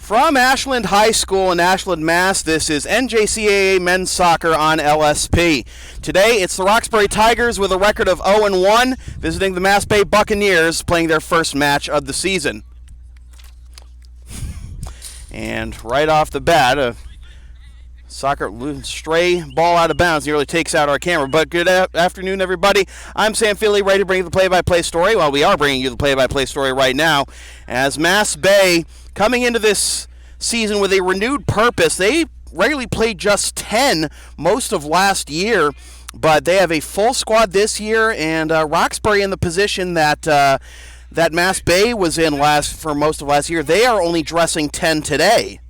From Ashland High School in Ashland, Mass., this is NJCAA Men's Soccer on LSP. Today, it's the Roxbury Tigers with a record of 0-1, visiting the Mass Bay Buccaneers, playing their first match of the season. And right off the bat, a stray ball out of bounds nearly takes out our camera. But good afternoon, everybody. I'm Sam Feely, ready to bring you the play-by-play story. Well, we are bringing you the play-by-play story right now, as Mass Bay, coming into this season with a renewed purpose. They regularly played just 10 most of last year, but they have a full squad this year, and Roxbury in the position that that Mass Bay was in for most of last year. They are only dressing 10 today.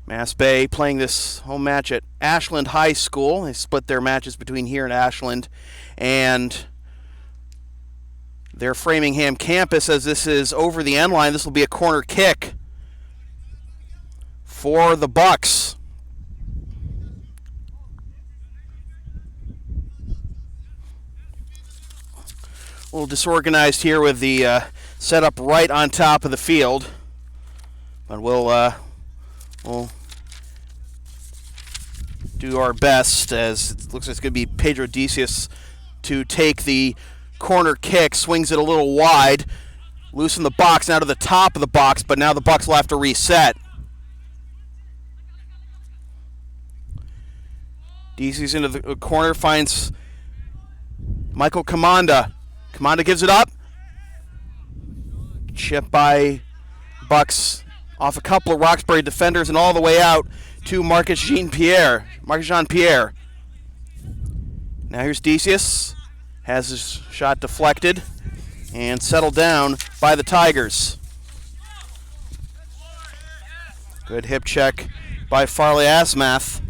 Mass Bay playing this home match at Ashland High School. They split their matches between here and Ashland, and their Framingham campus, as this is over the end line. This will be a corner kick for the Bucks. A little disorganized here with the setup right on top of the field, but we'll do our best, as it looks like it's going to be Pedro Decius to take the corner kick. Swings it a little wide, loose in the box, now to the top of the box, but now the Bucks will have to reset. Decius into the corner, finds Michael Commanda. Commanda gives it up. Chip by Bucks off a couple of Roxbury defenders and all the way out to Marcus Jean-Pierre. Now here's Decius. Has his shot deflected and settled down by the Tigers. Good hip check by Farley Asmath.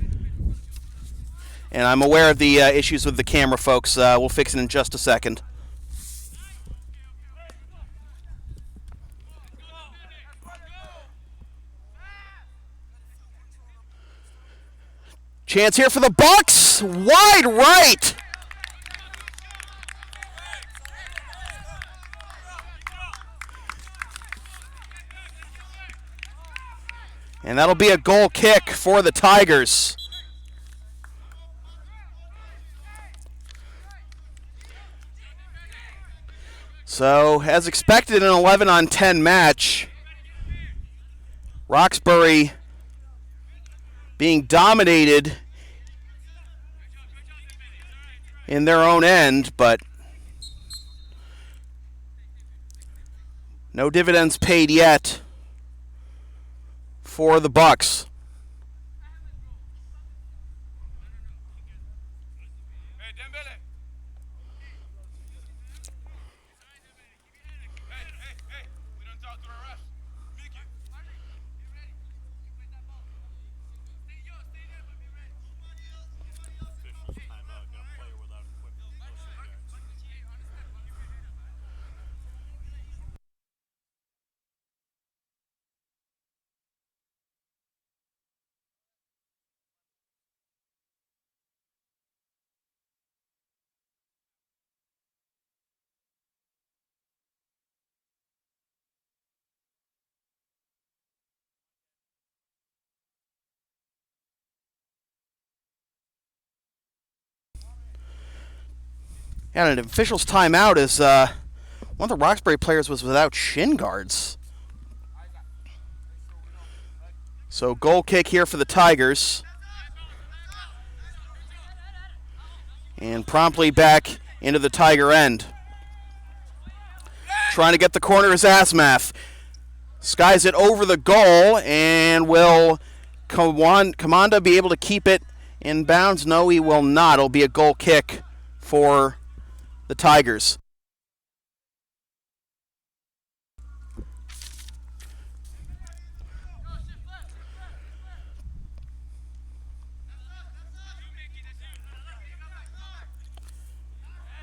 And I'm aware of the issues with the camera, folks. We'll fix it in just a second. Chance here for the Bucks. Wide right. And that'll be a goal kick for the Tigers. So, as expected in an 11-on-10 match, Roxbury being dominated in their own end, but no dividends paid yet for the Bucks. And an official's timeout is one of the Roxbury players was without shin guards. So goal kick here for the Tigers. And promptly back into the Tiger end. Trying to get the corner is Asmath. Skies it over the goal, and will Commanda be able to keep it in bounds? No, he will not. It'll be a goal kick for the Tigers.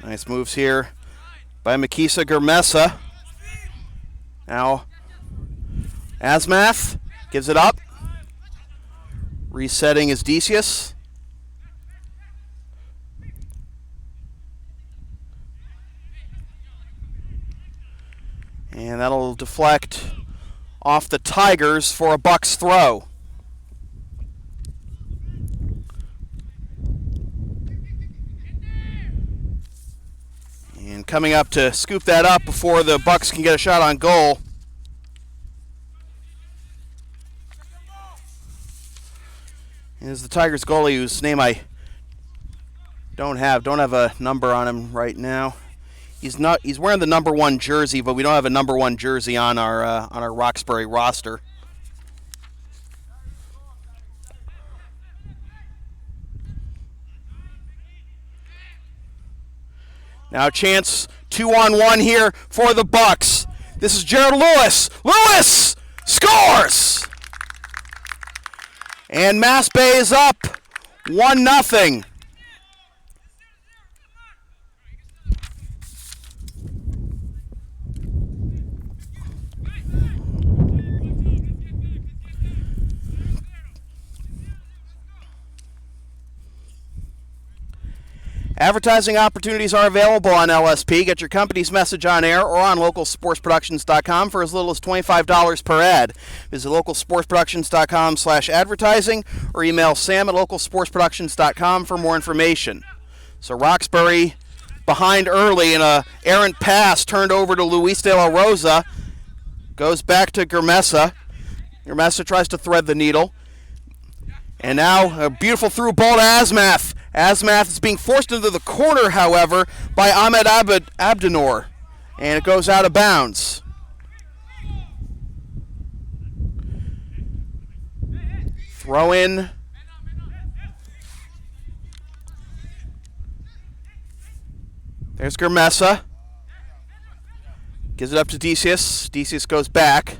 Nice moves here by Makisa Germesa. Now Asmath gives it up. Resetting is Decius. And that'll deflect off the Tigers for a Bucks throw. And coming up to scoop that up before the Bucks can get a shot on goal is the Tigers goalie, whose name I don't have a number on him right now. He's wearing the number 1 jersey, but we don't have a number 1 jersey on our Roxbury roster. Now a chance 2-on-1 here for the Bucks. This is Jared Lewis. Lewis scores! And Mass Bay is up 1-0. Advertising opportunities are available on LSP. Get your company's message on air or on localsportsproductions.com for as little as $25 per ad. Visit localsportsproductions.com/advertising or email sam@localsportsproductions.com for more information. So Roxbury behind early in a errant pass turned over to Luis de la Rosa. Goes back to Germessa. Germessa tries to thread the needle. And now a beautiful through ball to Asmath. Asmath is being forced into the corner, however, by Ahmed Abdinor. And it goes out of bounds. Throw in. There's Germessa. Gives it up to Decius. Decius goes back.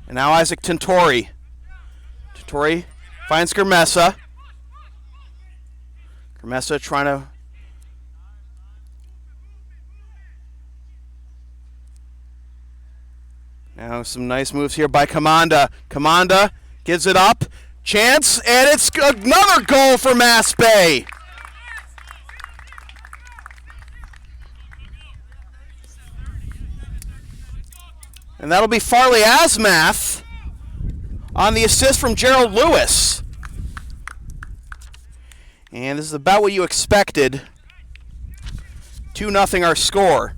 And now Isaac Tintori. Tintori finds Germessa. Germessa trying to... Now some nice moves here by Commanda. Commanda gives it up. Chance, and it's another goal for Mass Bay. And that'll be Farley Asmath on the assist from Gerald Lewis. And this is about what you expected. 2-0 our score.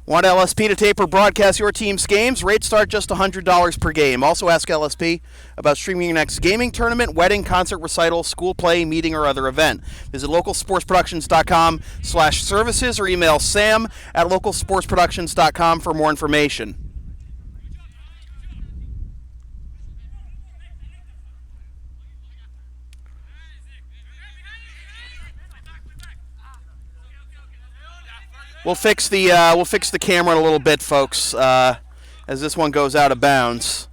Want LSP to tape or broadcast your team's games? Rates start just $100 per game. Also ask LSP about streaming your next gaming tournament, wedding, concert, recital, school play, meeting, or other event. Visit localsportsproductions.com/services or email sam@localsportsproductions.com for more information. We'll fix the camera in a little bit, folks, as this one goes out of bounds.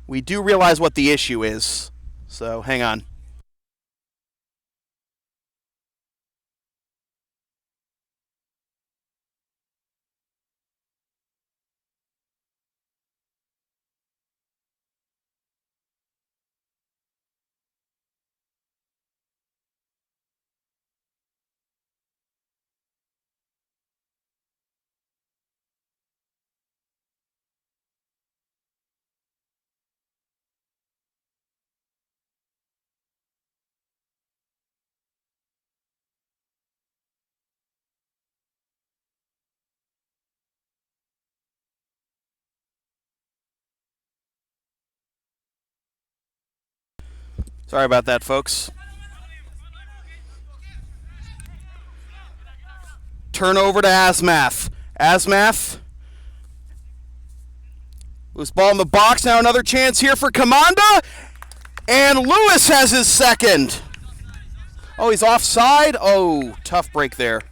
We do realize what the issue is, so hang on. Sorry about that, folks. Turnover to Asmath. Asmath. Loose ball in the box. Now another chance here for Commanda. And Lewis has his second. Oh, he's offside. Oh, tough break there.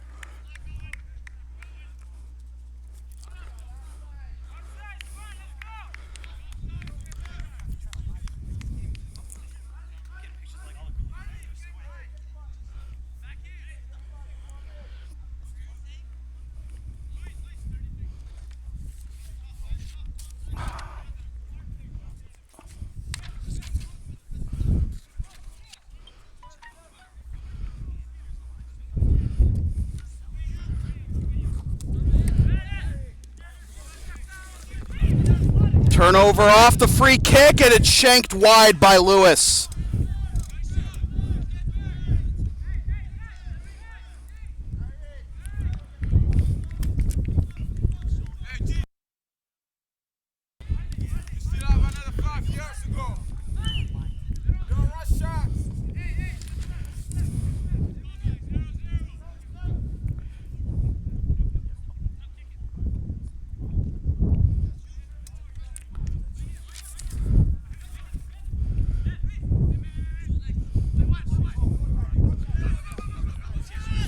Turnover off the free kick, and it's shanked wide by Lewis.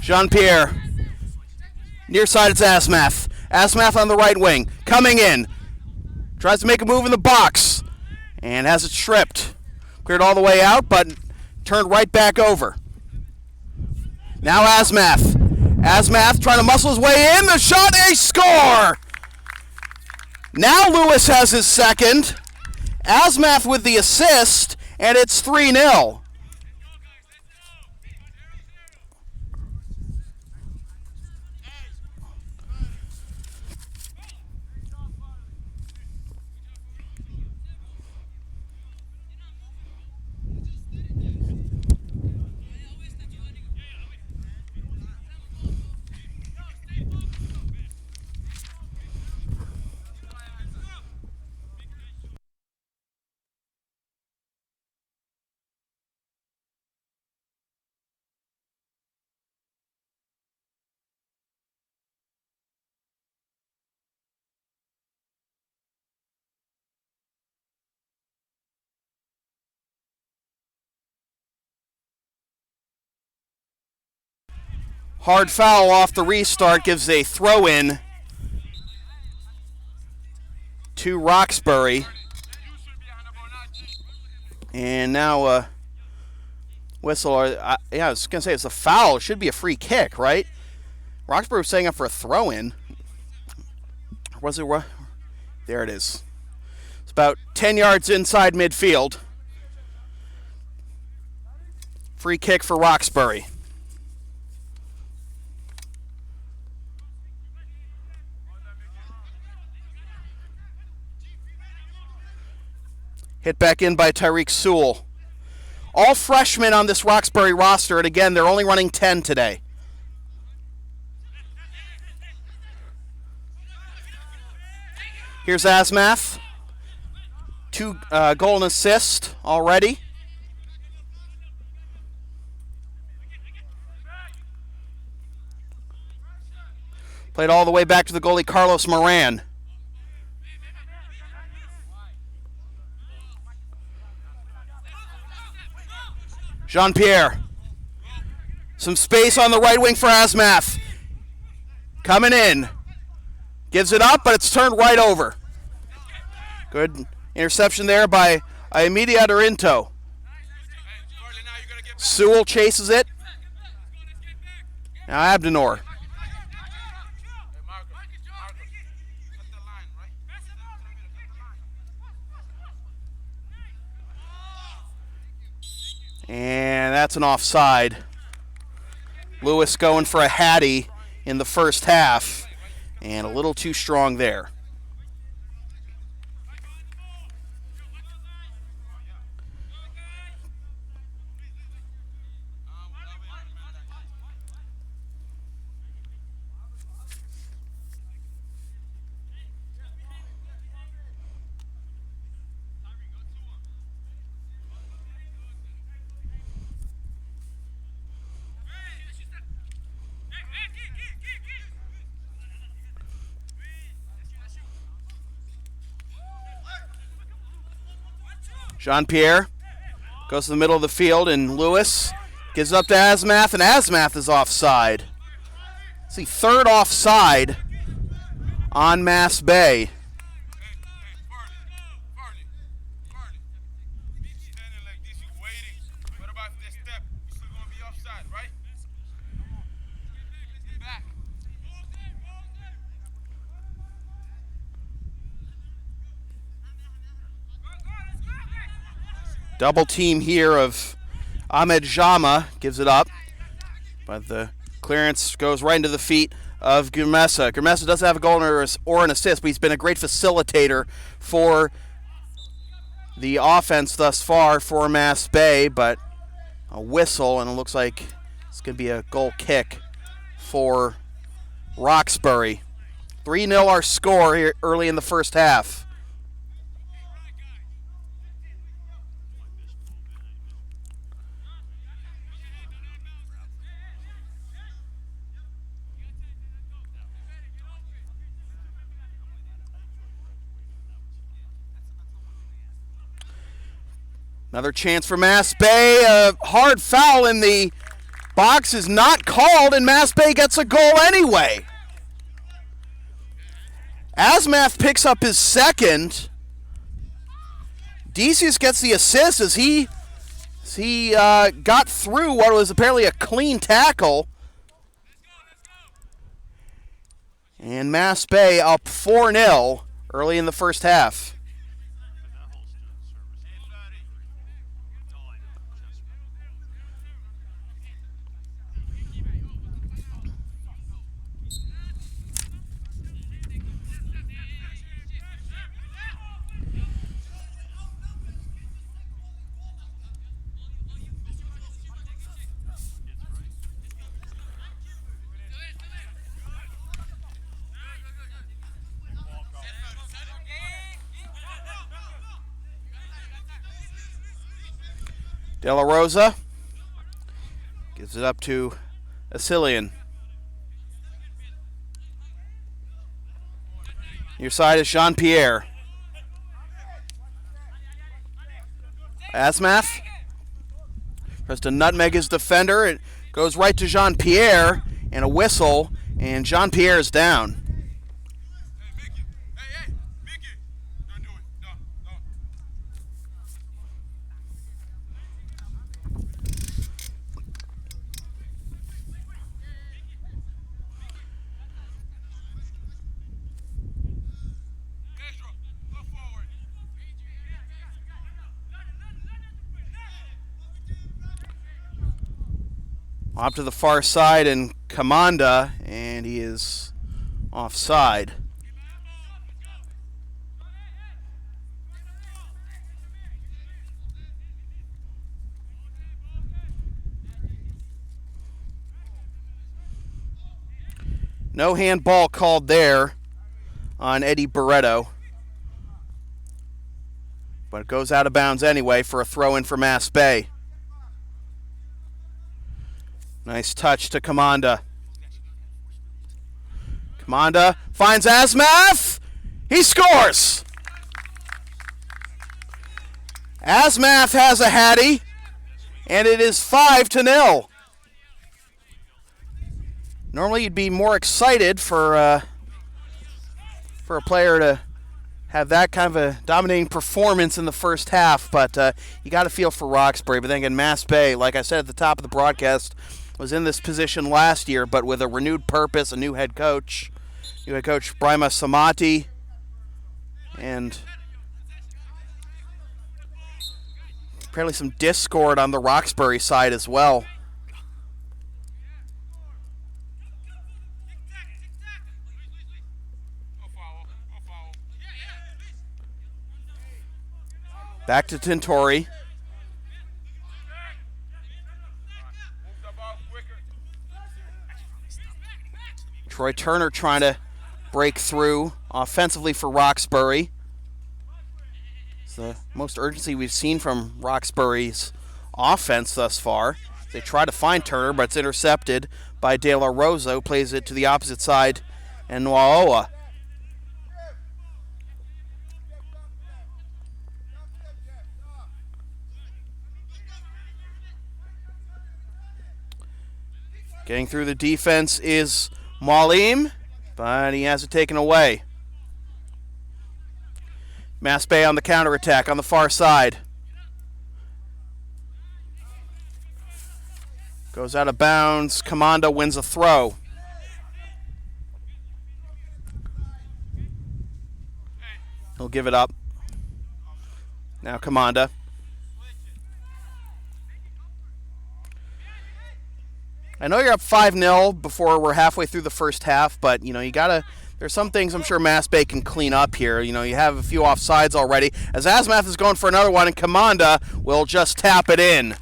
Jean-Pierre. Near side, it's Asmath. Asmath on the right wing. Coming in. Tries to make a move in the box. And has it stripped. Cleared all the way out, but turned right back over. Now Asmath. Asmath trying to muscle his way in. The shot, a score! Now Lewis has his second. Asmath with the assist, and it's 3-0. Hard foul off the restart gives a throw-in to Roxbury. And now whistle. I was going to say it's a foul. It should be a free kick, right? Roxbury was setting up for a throw-in. Was it? There it is. It's about 10 yards inside midfield. Free kick for Roxbury. Hit back in by Tyreek Sewell. All freshmen on this Roxbury roster, and again, they're only running 10 today. Here's Asmath. 2 goal and assist already. Played all the way back to the goalie, Carlos Moran. Jean-Pierre. Some space on the right wing for Asmath. Coming in. Gives it up, but it's turned right over. Good interception there by Imedia Dorinto. Sewell chases it. Now Abdenor. And that's an offside. Lewis going for a Hattie in the first half, and a little too strong there. Jean-Pierre goes to the middle of the field, and Lewis gives it up to Asmath, and Asmath is offside. It's the third offside on Mass Bay. Double team here of Ahmed Jama, gives it up, but the clearance goes right into the feet of Gumessa. Gumessa doesn't have a goal or an assist, but he's been a great facilitator for the offense thus far for Mass Bay, but a whistle, and it looks like it's going to be a goal kick for Roxbury. 3-0 our score here early in the first half. Another chance for Mass Bay. A hard foul in the box is not called, and Mass Bay gets a goal anyway. Asmath picks up his second. Decius gets the assist as he got through what was apparently a clean tackle. And Mass Bay up 4-0 early in the first half. De La Rosa gives it up to Asilian. Your side is Jean-Pierre. Asmath tries to nutmeg his defender. It goes right to Jean-Pierre, and a whistle, and Jean-Pierre is down. Off to the far side and Commanda, and he is offside. No handball called there on Eddie Barreto, but it goes out of bounds anyway for a throw-in for Mass Bay. Nice touch to Commanda. Commanda finds Asmath. He scores. Asmath has a hattie, and it is 5-0. Normally you'd be more excited for a player to have that kind of a dominating performance in the first half, but you got to feel for Roxbury. But then again, Mass Bay, like I said at the top of the broadcast, was in this position last year, but with a renewed purpose, a new head coach. New head coach Brima Samati, and apparently some discord on the Roxbury side as well. Back to Tintori. Troy Turner trying to break through offensively for Roxbury. It's the most urgency we've seen from Roxbury's offense thus far. They try to find Turner, but it's intercepted by De La Rosa, who plays it to the opposite side, and Nwaoa. Getting through the defense is Malim, but he has it taken away. Mass Bay on the counterattack on the far side. Goes out of bounds. Commanda wins a throw. He'll give it up. Now Commanda. I know you're up 5-0 before we're halfway through the first half, but you gotta. There's some things I'm sure Mass Bay can clean up here. You have a few offsides already. As Asmath is going for another one, and Kamanda will just tap it in.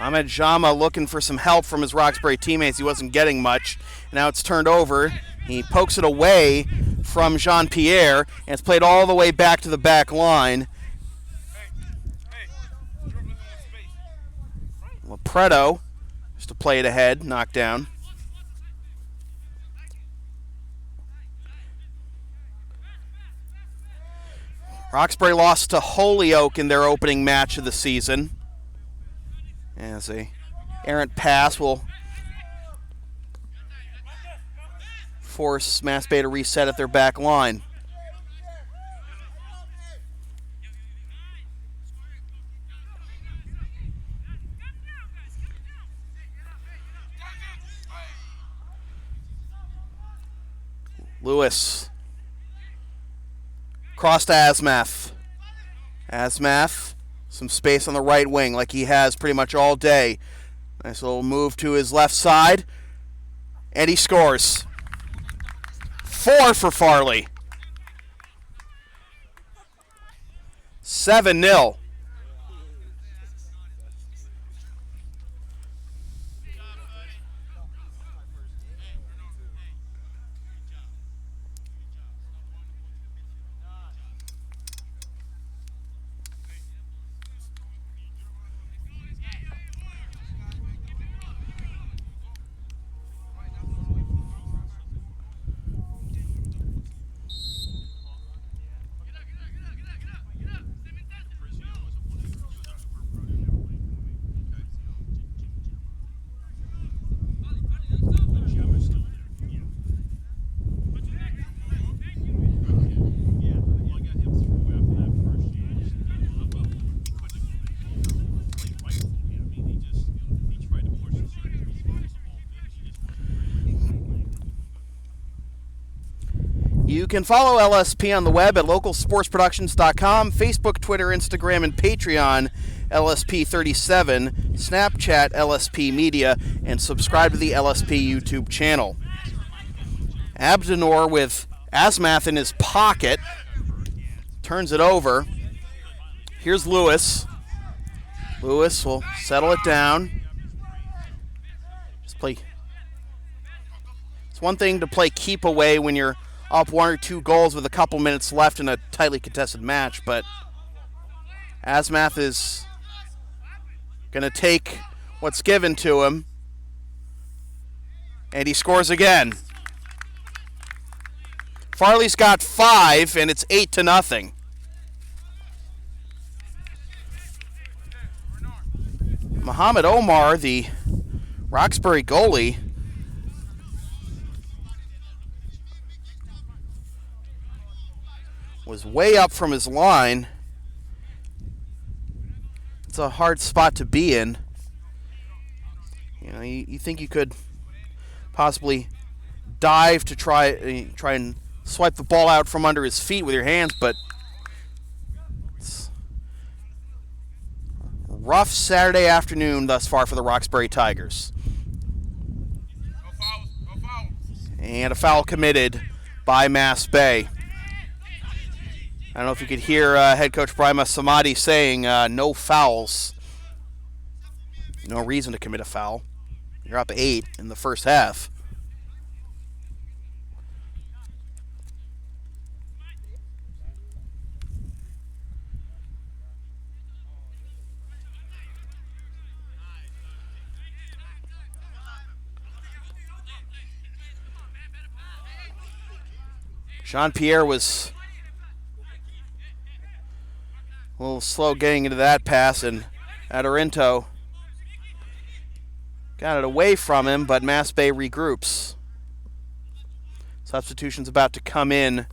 Ahmed Jama looking for some help from his Roxbury teammates. He wasn't getting much. Now it's turned over. He pokes it away from Jean-Pierre, and it's played all the way back to the back line. Lopreto just to play it ahead, knocked down. Roxbury lost to Holyoke in their opening match of the season. As a errant pass will force Mass Bay to reset at their back line. Lewis. Cross to Asmath. Asmath. Some space on the right wing like he has pretty much all day. Nice little move to his left side. And he scores. 4 for Farley. 7-0. You can follow LSP on the web at localsportsproductions.com, Facebook, Twitter, Instagram, and Patreon, LSP37, Snapchat, LSP Media, and subscribe to the LSP YouTube channel. Abdenor with Asmath in his pocket, turns it over. Here's Lewis. Lewis will settle it down. Just play. It's one thing to play keep away when you're up 1 or 2 goals with a couple minutes left in a tightly contested match, but Asmath is going to take what's given to him, and he scores again. Farley's got 5, and it's 8-0. Muhammad Omar, the Roxbury goalie, was way up from his line. It's a hard spot to be in. You think you could possibly dive to try and swipe the ball out from under his feet with your hands, but it's a rough Saturday afternoon thus far for the Roxbury Tigers. And a foul committed by Mass Bay. I don't know if you could hear head coach Brima Samadi saying no fouls. No reason to commit a foul. You're up 8 in the first half. Jean-Pierre was a little slow getting into that pass, and Adorinto got it away from him, but Mass Bay regroups. Substitution's about to come in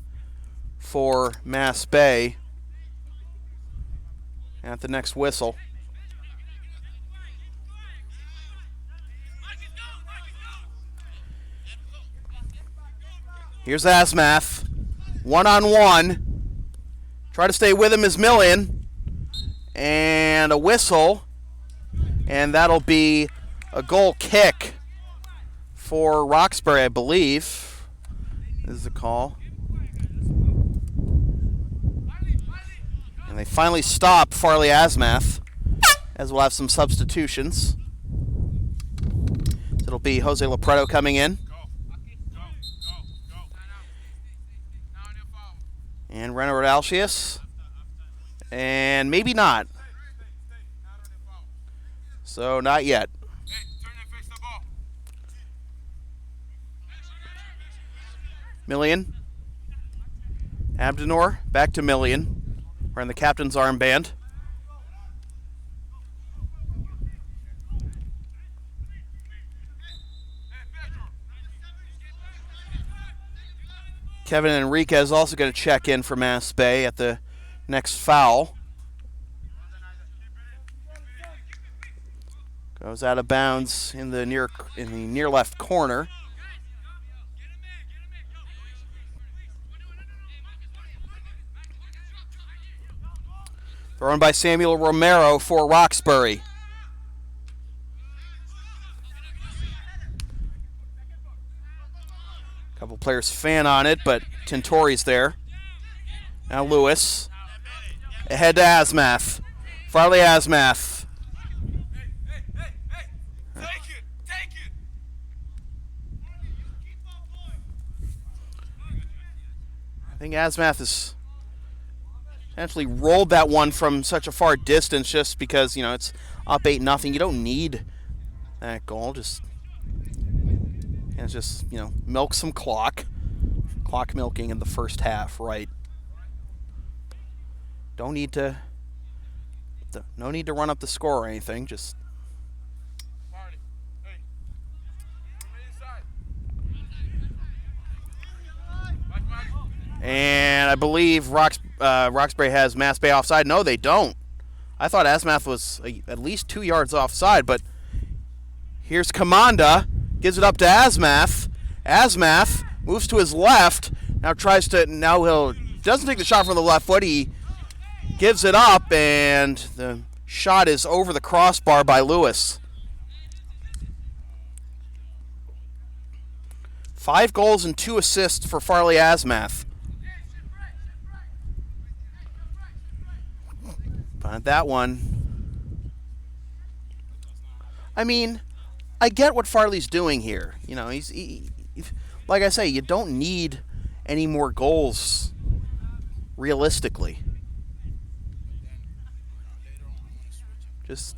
for Mass Bay at the next whistle. Here's Asmath, one-on-one. Try to stay with him is Millian. And a whistle. And that'll be a goal kick for Roxbury, I believe. This is the call. And they finally stop Farley Asmath, as we'll have some substitutions. So it'll be Jose Lopreto coming in. And Renard Alcius. And maybe not. So not yet. Millian. Abdenor. Back to Millian. Wearing the captain's armband. Kevin Enriquez is also going to check in for Mass Bay at the next foul. Goes out of bounds in the near left corner. Thrown by Samuel Romero for Roxbury. Couple players fan on it, but Tintori's there. Now Lewis. Ahead to Asmath. Farley Asmath. Take it. I think Asmath has actually rolled that one from such a far distance just because, it's up 8-0. You don't need that goal. Just milk some clock. Clock milking in the first half, right? No need to run up the score or anything. Just and I believe Roxbury has Mass Bay offside. No, they don't. I thought Asmath was at least 2 yards offside, but here's Commanda. Gives it up to Asmath. Asmath moves to his left. Now doesn't take the shot from the left foot. He gives it up, and the shot is over the crossbar by Lewis. 5 goals and 2 assists for Farley Asmath. But that one, I get what Farley's doing here. Like I say, you don't need any more goals realistically. Just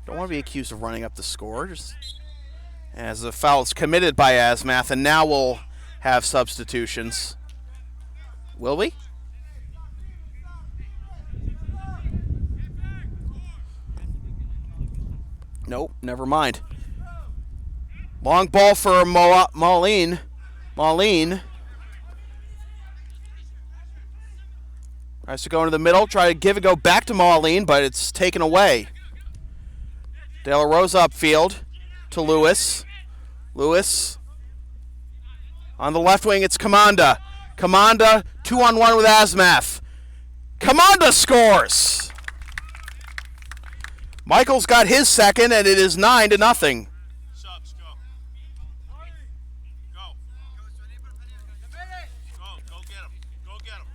don't want to be accused of running up the score. Just as the foul is committed by Asmath, and now we'll have substitutions. Will we? Nope, never mind. Long ball for Maulin. Tries to go into the middle, try to give it go back to Maulin, but it's taken away. De La Rosa upfield to Lewis. Lewis on the left wing, it's Commanda. Commanda 2-on-1 with Asmath. Commanda scores! Michael's got his second, and it is 9-0. Subs, go. Go get him. Go get him.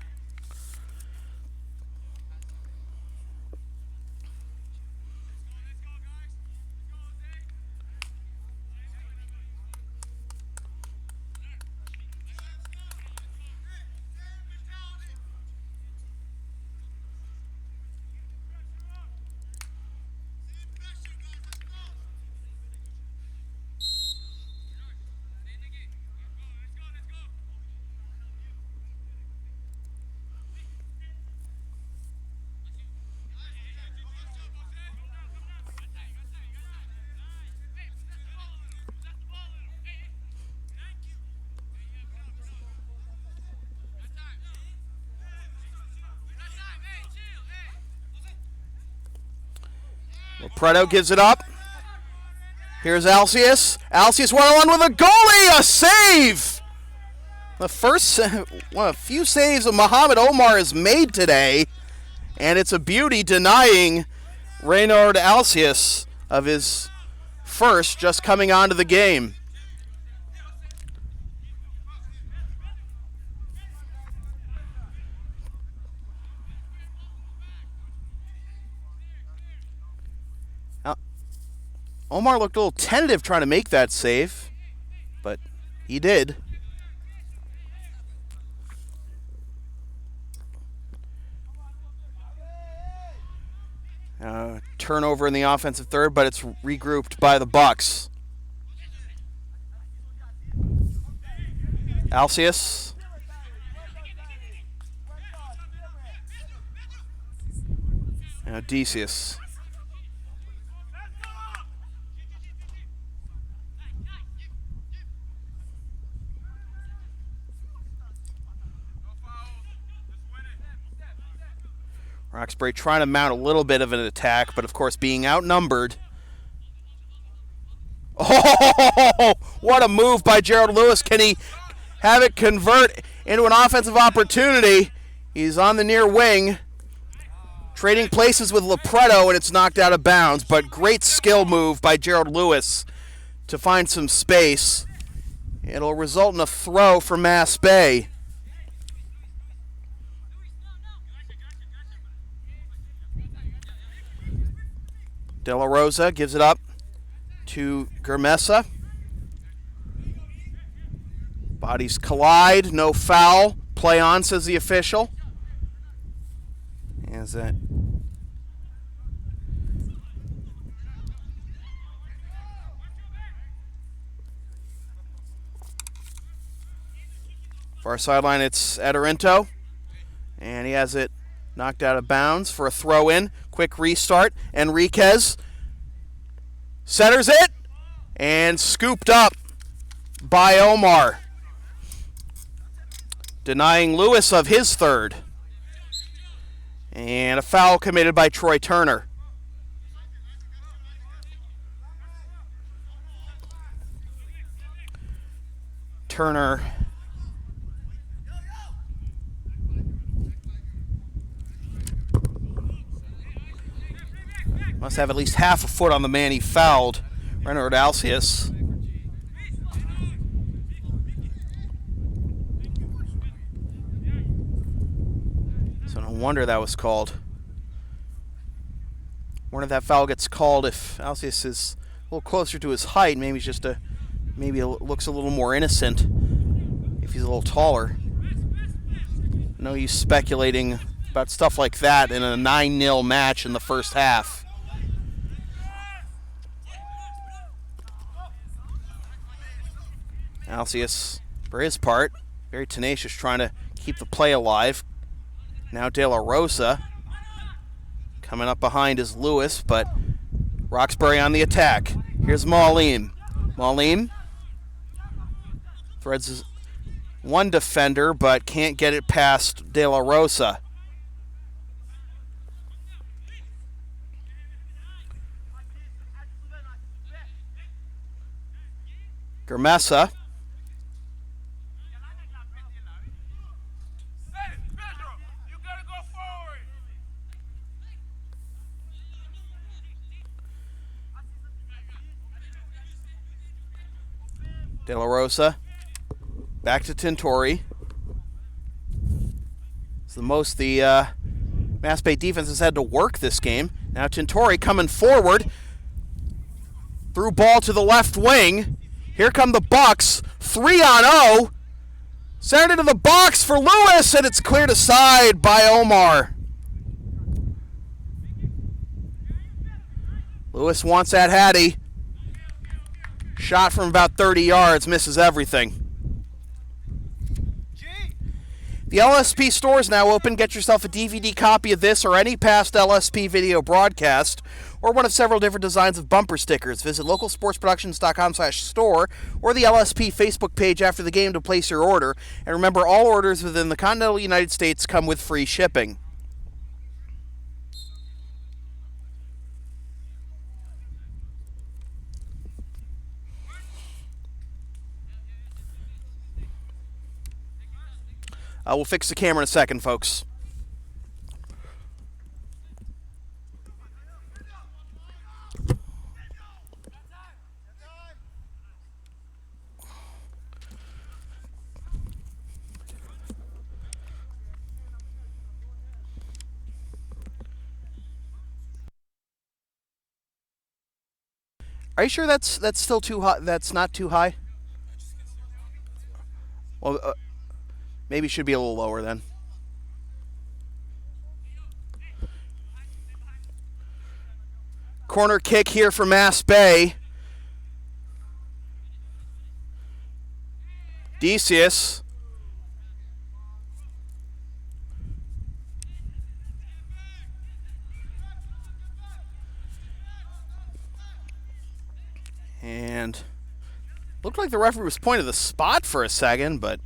Preto gives it up. Here's Alcius. Alcius one-on-one with a goalie. A save! The first, one of a few saves of Muhammad Omar has made today. And it's a beauty, denying Reynard Alcius of his first just coming onto the game. Omar looked a little tentative trying to make that save, but he did. Turnover in the offensive third, but it's regrouped by the Bucks. Alcius. And Odysseus. Roxbury trying to mount a little bit of an attack, but of course being outnumbered. Oh, what a move by Gerald Lewis. Can he have it convert into an offensive opportunity? He's on the near wing, trading places with Lopreto, and it's knocked out of bounds. But great skill move by Gerald Lewis to find some space. It'll result in a throw for Mass Bay. De La Rosa gives it up to Germesa. Bodies collide, no foul. Play on, says the official. As that far sideline, it's Adorinto, and he has it knocked out of bounds for a throw-in. Quick restart. Enriquez centers it and scooped up by Omar, denying Lewis of his third. And a foul committed by Troy Turner. Turner must have at least half a foot on the man he fouled, Reynard Alcius. So no wonder that was called. Wonder if that foul gets called if Alcius is a little closer to his height. Maybe he's just maybe looks a little more innocent if he's a little taller. No use speculating about stuff like that in a 9-0 match in the first half. Alcius, for his part, very tenacious, trying to keep the play alive. Now De La Rosa coming up behind is Lewis, but Roxbury on the attack. Here's Maulim. Maulim threads one defender, but can't get it past De La Rosa. Germesa. De La Rosa, back to Tintori. It's the most the Mass Bay defense has had to work this game. Now Tintori coming forward. Through ball to the left wing. Here come the Bucks. 3-on-0. Sent into the box for Lewis, and it's cleared aside by Omar. Lewis wants that Hattie. Shot from about 30 yards, misses everything. The LSP store is now open. Get yourself a DVD copy of this or any past LSP video broadcast, or one of several different designs of bumper stickers. Visit localsportsproductions.com/store or the LSP Facebook page after the game to place your order. And remember, all orders within the continental United States come with free shipping. We'll fix the camera in a second, folks. Are you sure that's still too high? That's not too high? Well, maybe it should be a little lower then. Corner kick here for Mass Bay. Decius. And looked like the referee was pointing the spot for a second, but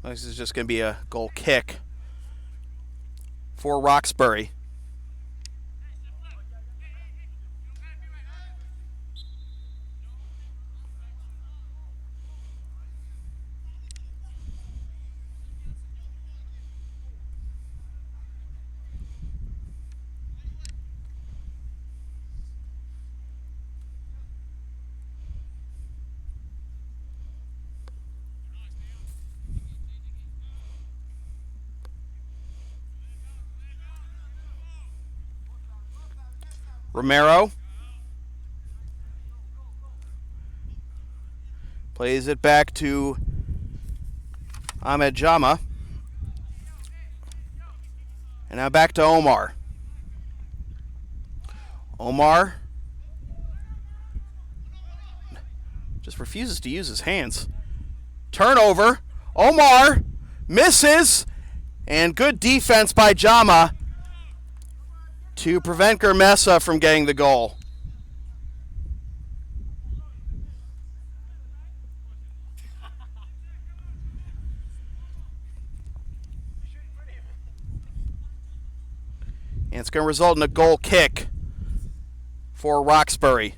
this is just going to be a goal kick for Roxbury. Romero plays it back to Ahmed Jama. And now back to Omar. Omar just refuses to use his hands. Turnover. Omar misses. And good defense by Jama to prevent Germesa from getting the goal. And it's going to result in a goal kick for Roxbury.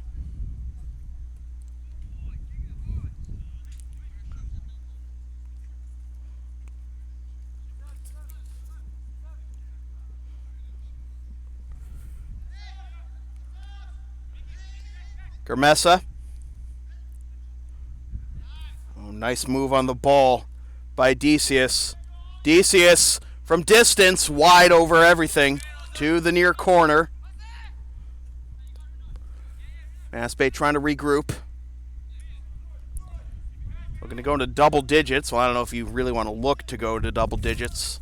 Germesa. Oh, nice move on the ball by Decius. Decius from distance, wide over everything, to the near corner. Mass Bay trying to regroup. We're going to go into double digits. Well, I don't know if you really want to look to go to double digits.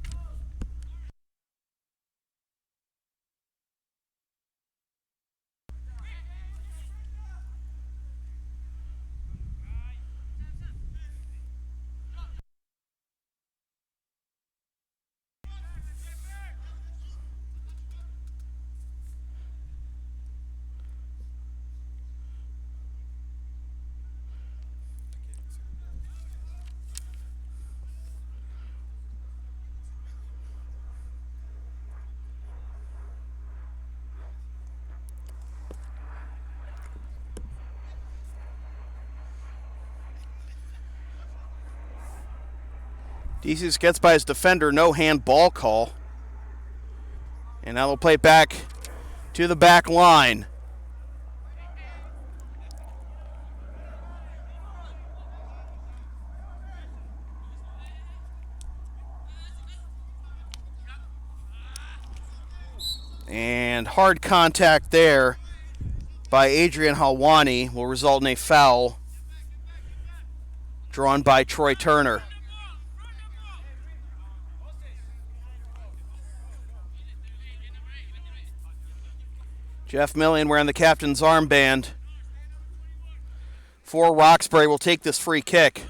Decius gets by his defender, no handball call. And now they'll play it back to the back line. And hard contact there by Adrian Halwani will result in a foul drawn by Troy Turner. Jeff Millian wearing the captain's armband for Roxbury will take this free kick.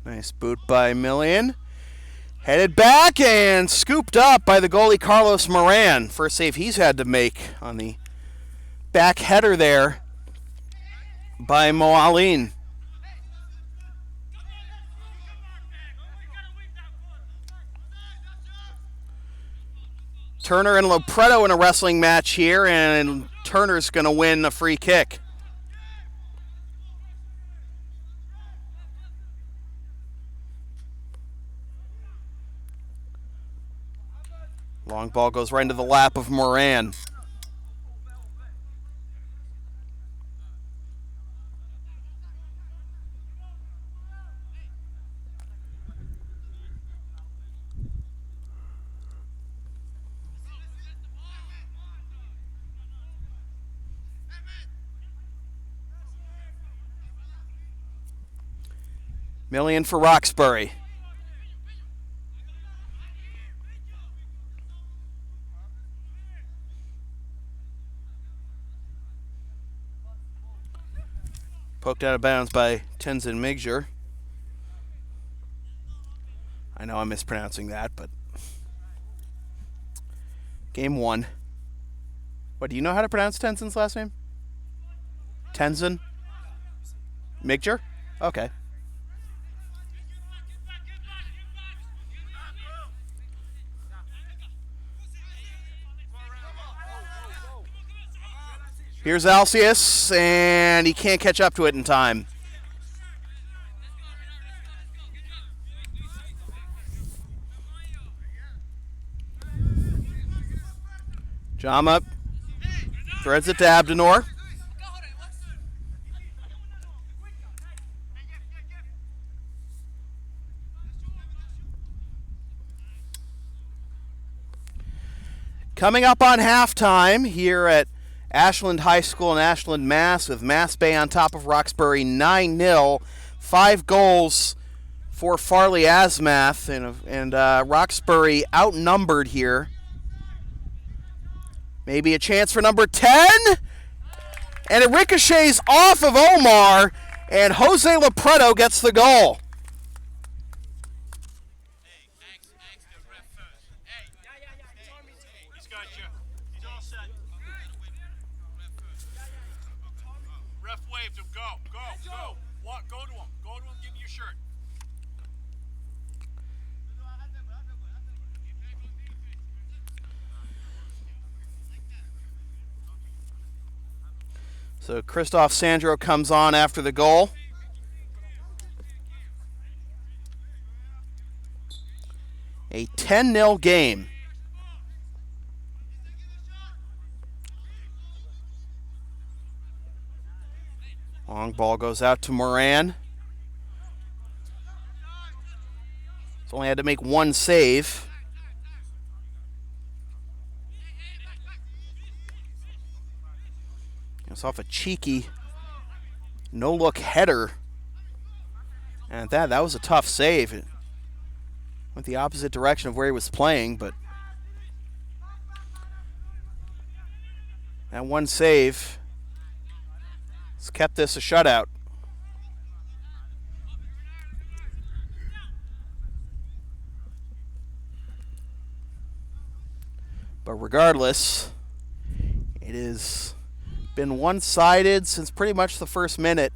Nice boot by Millian. Headed back and scooped up by the goalie Carlos Moran. First save he's had to make on the back header there by Moaline. Turner and Lopreto in a wrestling match here, and Turner's going to win a free kick. Long ball goes right into the lap of Moran. Million for Roxbury. Poked out of bounds by Tenzin Migjer. I know I'm mispronouncing that, but game 1. What, do you know how to pronounce Tenzin's last name? Tenzin Migjer? Okay. Here's Alcius, and he can't catch up to it in time. Jama threads it to Abdenor. Coming up on halftime here at Ashland High School in Ashland, Mass, with Mass Bay on top of Roxbury 9-0. 5 goals for Farley Asmath, and Roxbury outnumbered here. Maybe a chance for number 10. And it ricochets off of Omar, and Jose Lopreto gets the goal. He's got you. He's all set. Ref waved him. Go. Walk. Go to him. Give me your shirt. So Christoph Sandro comes on after the goal. A 10-0 game. Long ball goes out to Moran. He's only had to make 1 save. It's off a cheeky no-look header. And that was a tough save. It went the opposite direction of where he was playing, but that 1 save has kept this a shutout. But regardless, it has been one-sided since pretty much the first minute.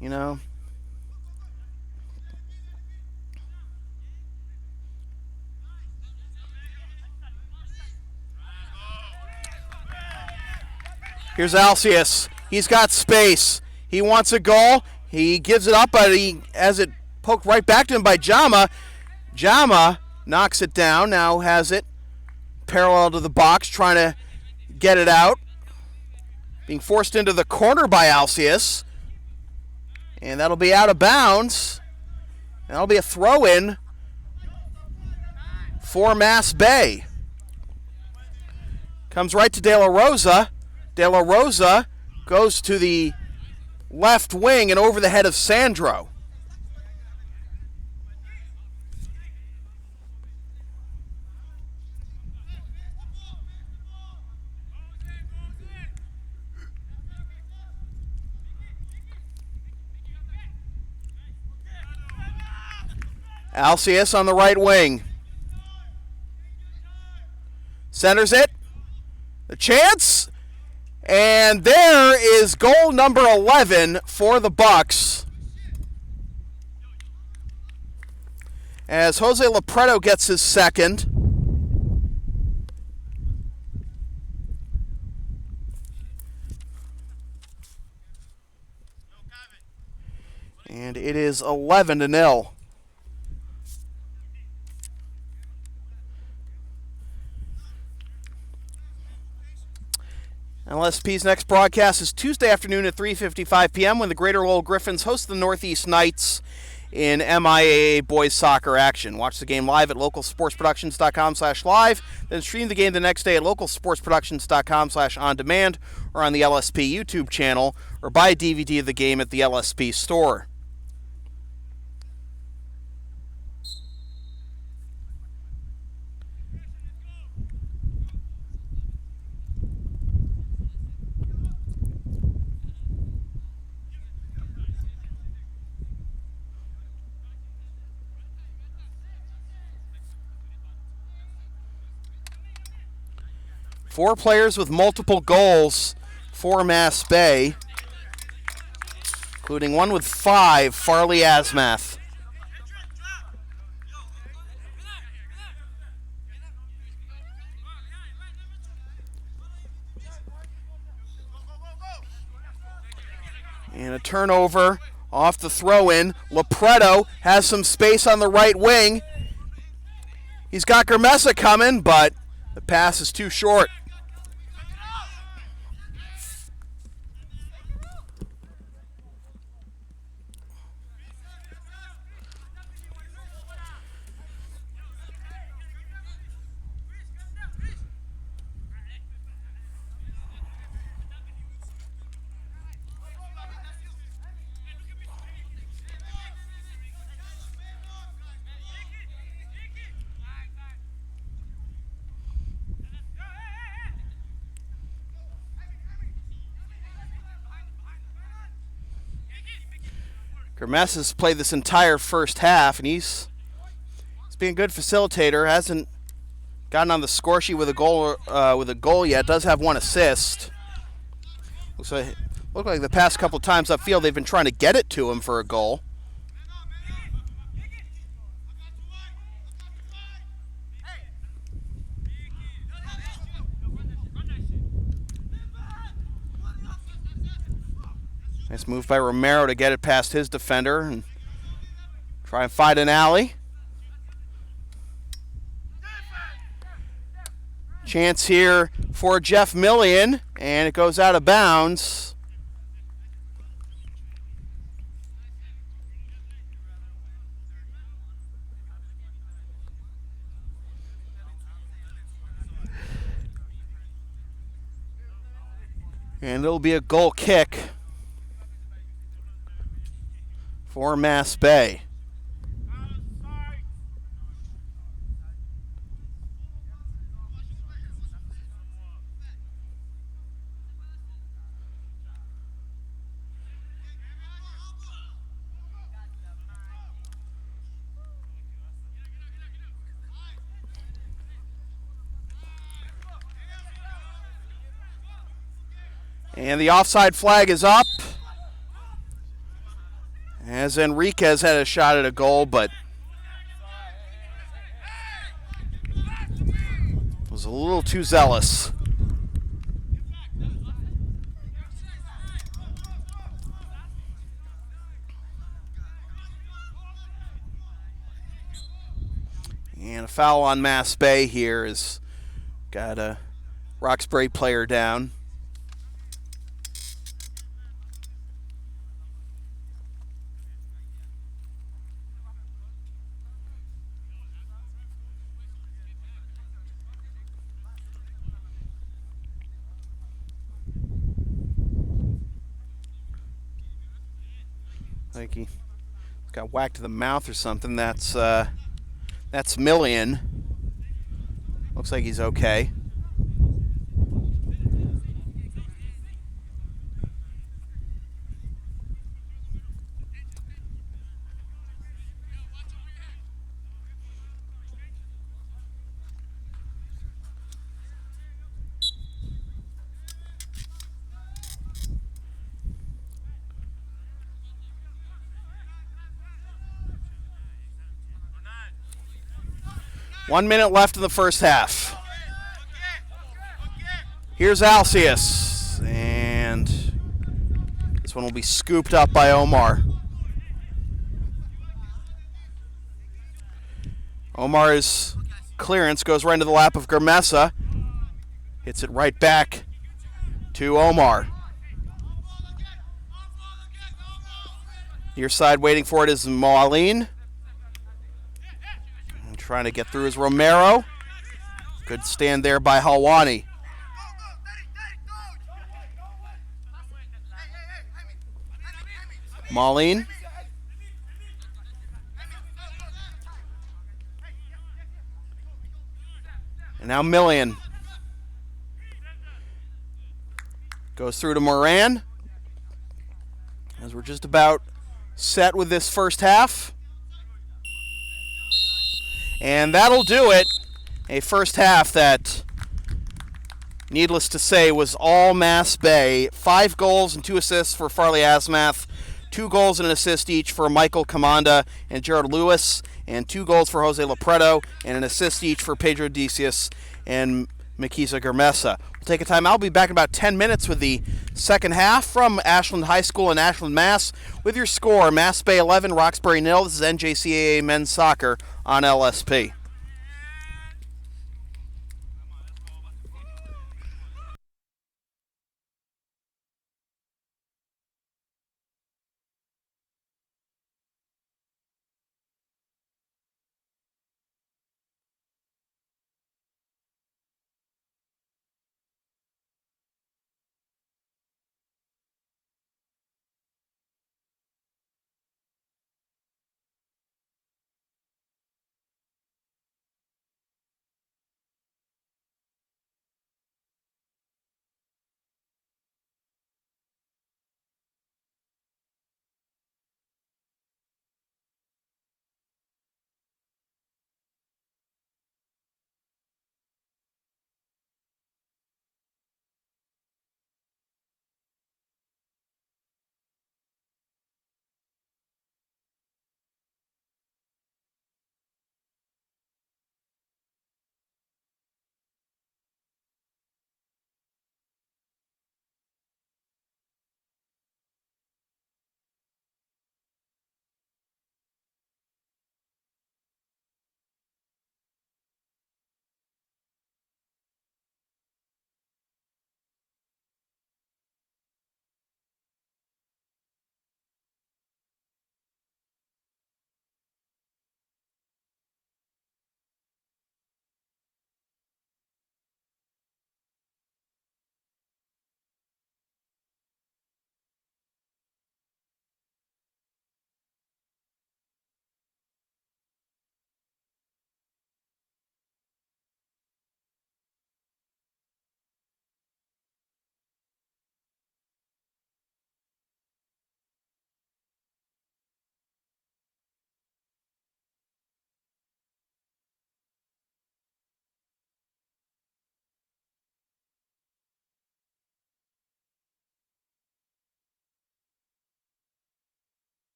You know, here's Alcius. He's got space. He wants a goal. He gives it up, but he has it poked right back to him by Jama. Jama knocks it down, now has it parallel to the box, trying to get it out. Being forced into the corner by Alcius. And that'll be out of bounds. And that'll be a throw-in for Mass Bay. Comes right to De La Rosa. De La Rosa goes to the left wing and over the head of Sandro. Alcius on the right wing. Centers it. The chance, and there is goal number 11 for the Bucks. As Jose Lopreto gets his second. And it is 11-0. LSP's next broadcast is Tuesday afternoon at 3:55 p.m. when the Greater Lowell Griffins host the Northeast Knights in MIAA boys soccer action. Watch the game live at localsportsproductions.com/live, then stream the game the next day at localsportsproductions.com/on-demand or on the LSP YouTube channel, or buy a DVD of the game at the LSP store. Four players with multiple goals for Mass Bay, including one with 5, Farley Asmath. And a turnover off the throw-in. Lopreto has some space on the right wing. He's got Germessa coming, but the pass is too short. Germessa's played this entire first half, and he's being a good facilitator. Hasn't gotten on the score sheet with a goal yet. Does have one assist. Looks like the past couple times upfield they've been trying to get it to him for a goal. Nice move by Romero to get it past his defender and try and find an alley. Chance here for Jeff Millian, and it goes out of bounds. And it'll be a goal kick for Mass Bay. And the offside flag is up, as Enriquez had a shot at a goal, but was a little too zealous. And a foul on Mass Bay here has got a Roxbury player down. Like he got whacked to the mouth or something. That's Millian. Looks like he's okay. 1 minute left in the first half. Here's Alcius, and this one will be scooped up by Omar. Omar's clearance goes right into the lap of Germessa. Hits it right back to Omar. Near side waiting for it is Maulin. Trying to get through is Romero. Good stand there by Halwani. Maulin. And now Millian. Goes through to Moran. As we're just about set with this first half. And that'll do it. A first half that, needless to say, was all Mass Bay. 5 goals and 2 assists for Farley Asmath. 2 goals and an assist each for Michael Commanda and Gerard Lewis. And 2 goals for Jose Lopreto and an assist each for Pedro Decius and Makisa Germessa. We'll take a time. I'll be back in about 10 minutes with the second half from Ashland High School in Ashland, Mass. With your score, Mass Bay 11, Roxbury 0. This is NJCAA Men's Soccer on LSP.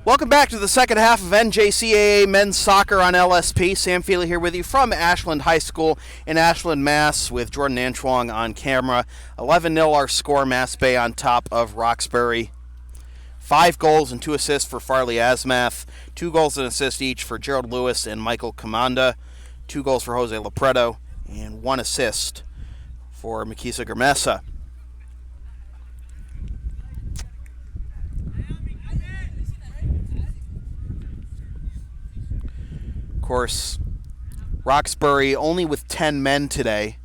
Welcome back to the second half of NJCAA men's soccer on LSP. Sam Feely here with you from Ashland High School in Ashland, Mass. with Jordan Anchwang on camera. 11-0 our score, Mass Bay on top of Roxbury. 5 goals and 2 assists for Farley Asmath. 2 goals and assists each for Gerald Lewis and Michael Commanda. 2 goals for Jose Lopreto and 1 assist for Makisa Germesa. Of course, Roxbury only with 10 men today.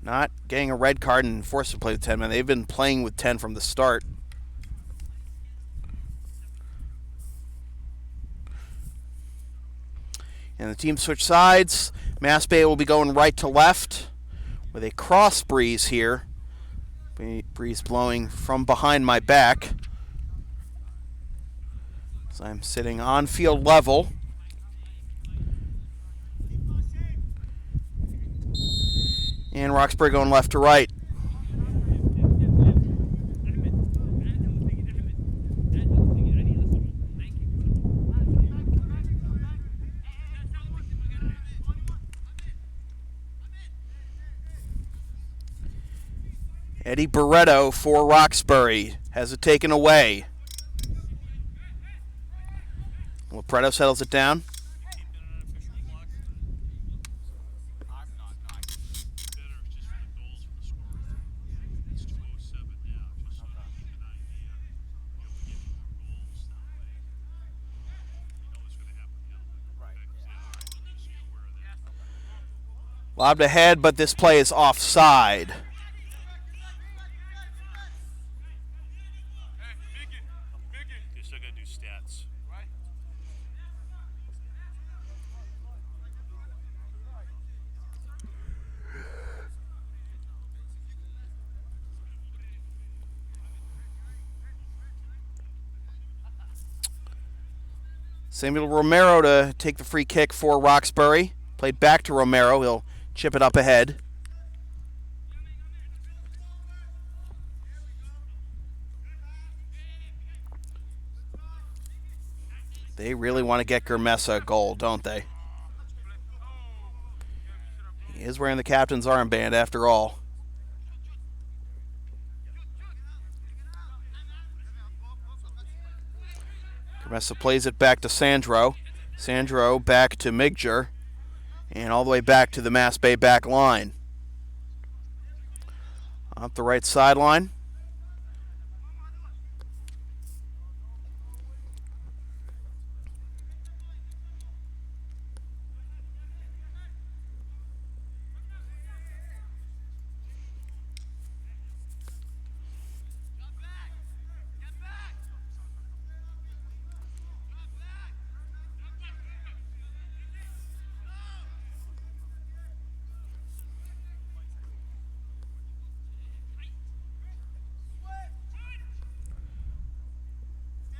Not getting a red card and forced to play with 10 men. They've been playing with 10 from the start. And the team switch sides. Mass Bay will be going right to left with a cross breeze here. Breeze blowing from behind my back. So I'm sitting on field level. And Roxbury going left to right. Eddie Barretto for Roxbury has it taken away. Lopreto settles it down. Lobbed ahead, but this play is offside. Samuel Romero to take the free kick for Roxbury. Played back to Romero. He'll chip it up ahead. They really want to get Germesa a goal, don't they? He is wearing the captain's armband after all. Germesa plays it back to Sandro. Sandro back to Migger. And all the way back to the Mass Bay back line. Up the right sideline.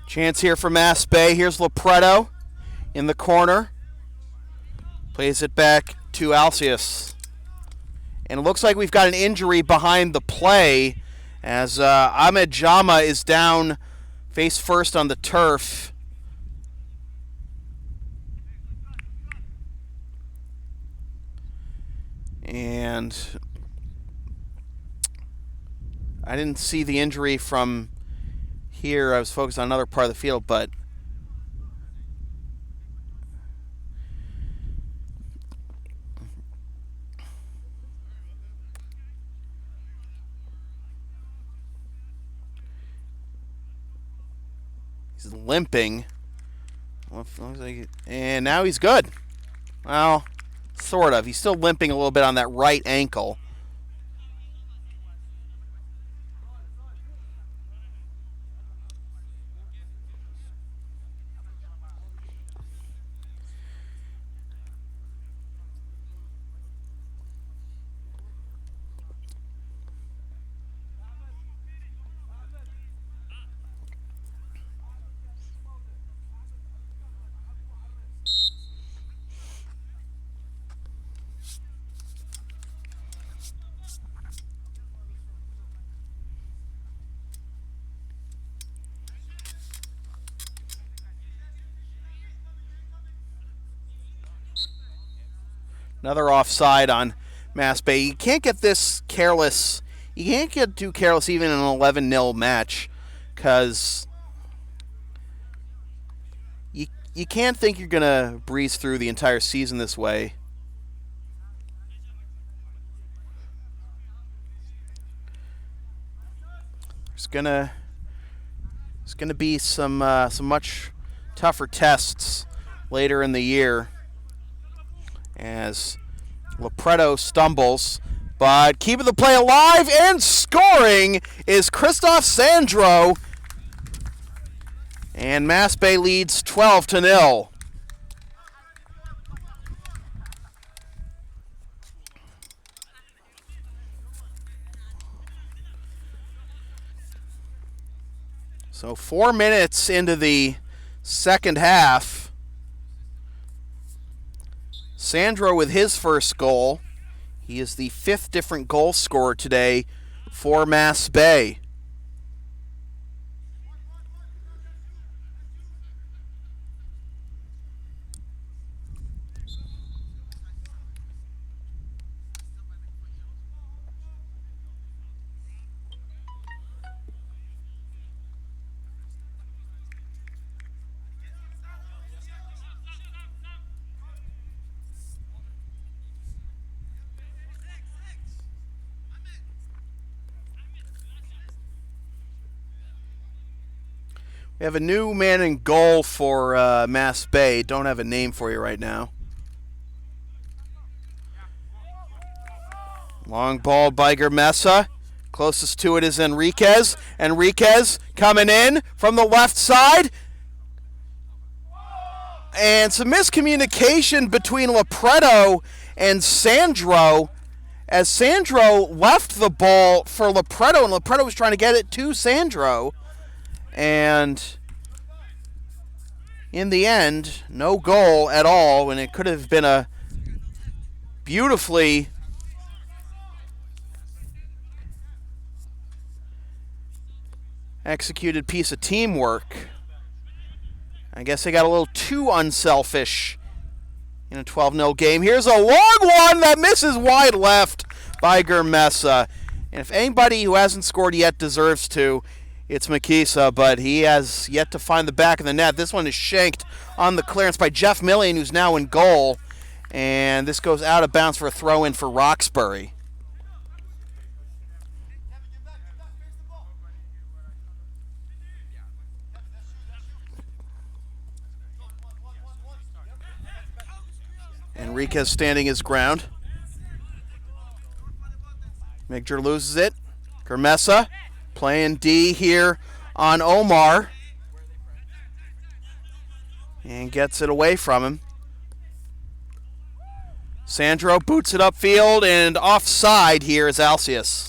Chance here for Mass Bay. Here's Lopreto in the corner. Plays it back to Alcius. And it looks like we've got an injury behind the play as Ahmed Jama is down face first on the turf. And I didn't see the injury from here. I was focused on another part of the field, but he's limping. And now he's good. Well, sort of. He's still limping a little bit on that right ankle. Another offside on Mass Bay. You can't get this careless. You can't get too careless even in an 11-0 match, because you can't think you're going to breeze through the entire season this way. There's gonna be some much tougher tests later in the year as Lopreto stumbles, but keeping the play alive and scoring is Christoph Sandro, and Mass Bay leads 12-0. So 4 minutes into the second half, Sandro with his first goal. He is the 5th different goal scorer today for Mass Bay. We have a new man in goal for Mass Bay. Don't have a name for you right now. Long ball by Germessa. Closest to it is Enriquez. Enriquez coming in from the left side. And some miscommunication between Lopreto and Sandro, as Sandro left the ball for Lopreto, and Lopreto was trying to get it to Sandro. And in the end, no goal at all, when it could have been a beautifully executed piece of teamwork. I guess they got a little too unselfish in a 12-0 game. Here's a long one that misses wide left by Germessa. And if anybody who hasn't scored yet deserves to, it's Makisa, but he has yet to find the back of the net. This one is shanked on the clearance by Jeff Millian, who's now in goal. And this goes out of bounds for a throw-in for Roxbury. Enriquez standing his ground. Migdor loses it. Germessa playing D here on Omar. And gets it away from him. Sandro boots it upfield, and offside here is Alcius.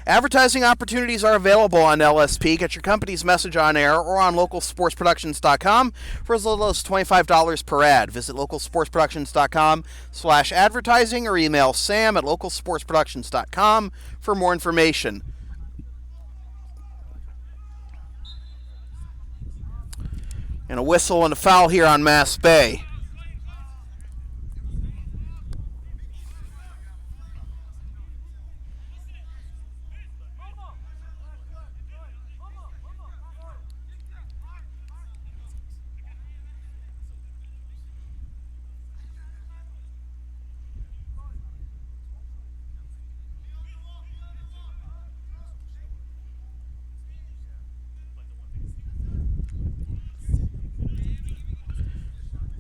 Advertising opportunities are available on LSP. Get your company's message on air or on localsportsproductions.com for as little as $25 per ad. Visit localsportsproductions.com/advertising or email sam@localsportsproductions.com for more information. And a whistle and a foul here on Mass Bay.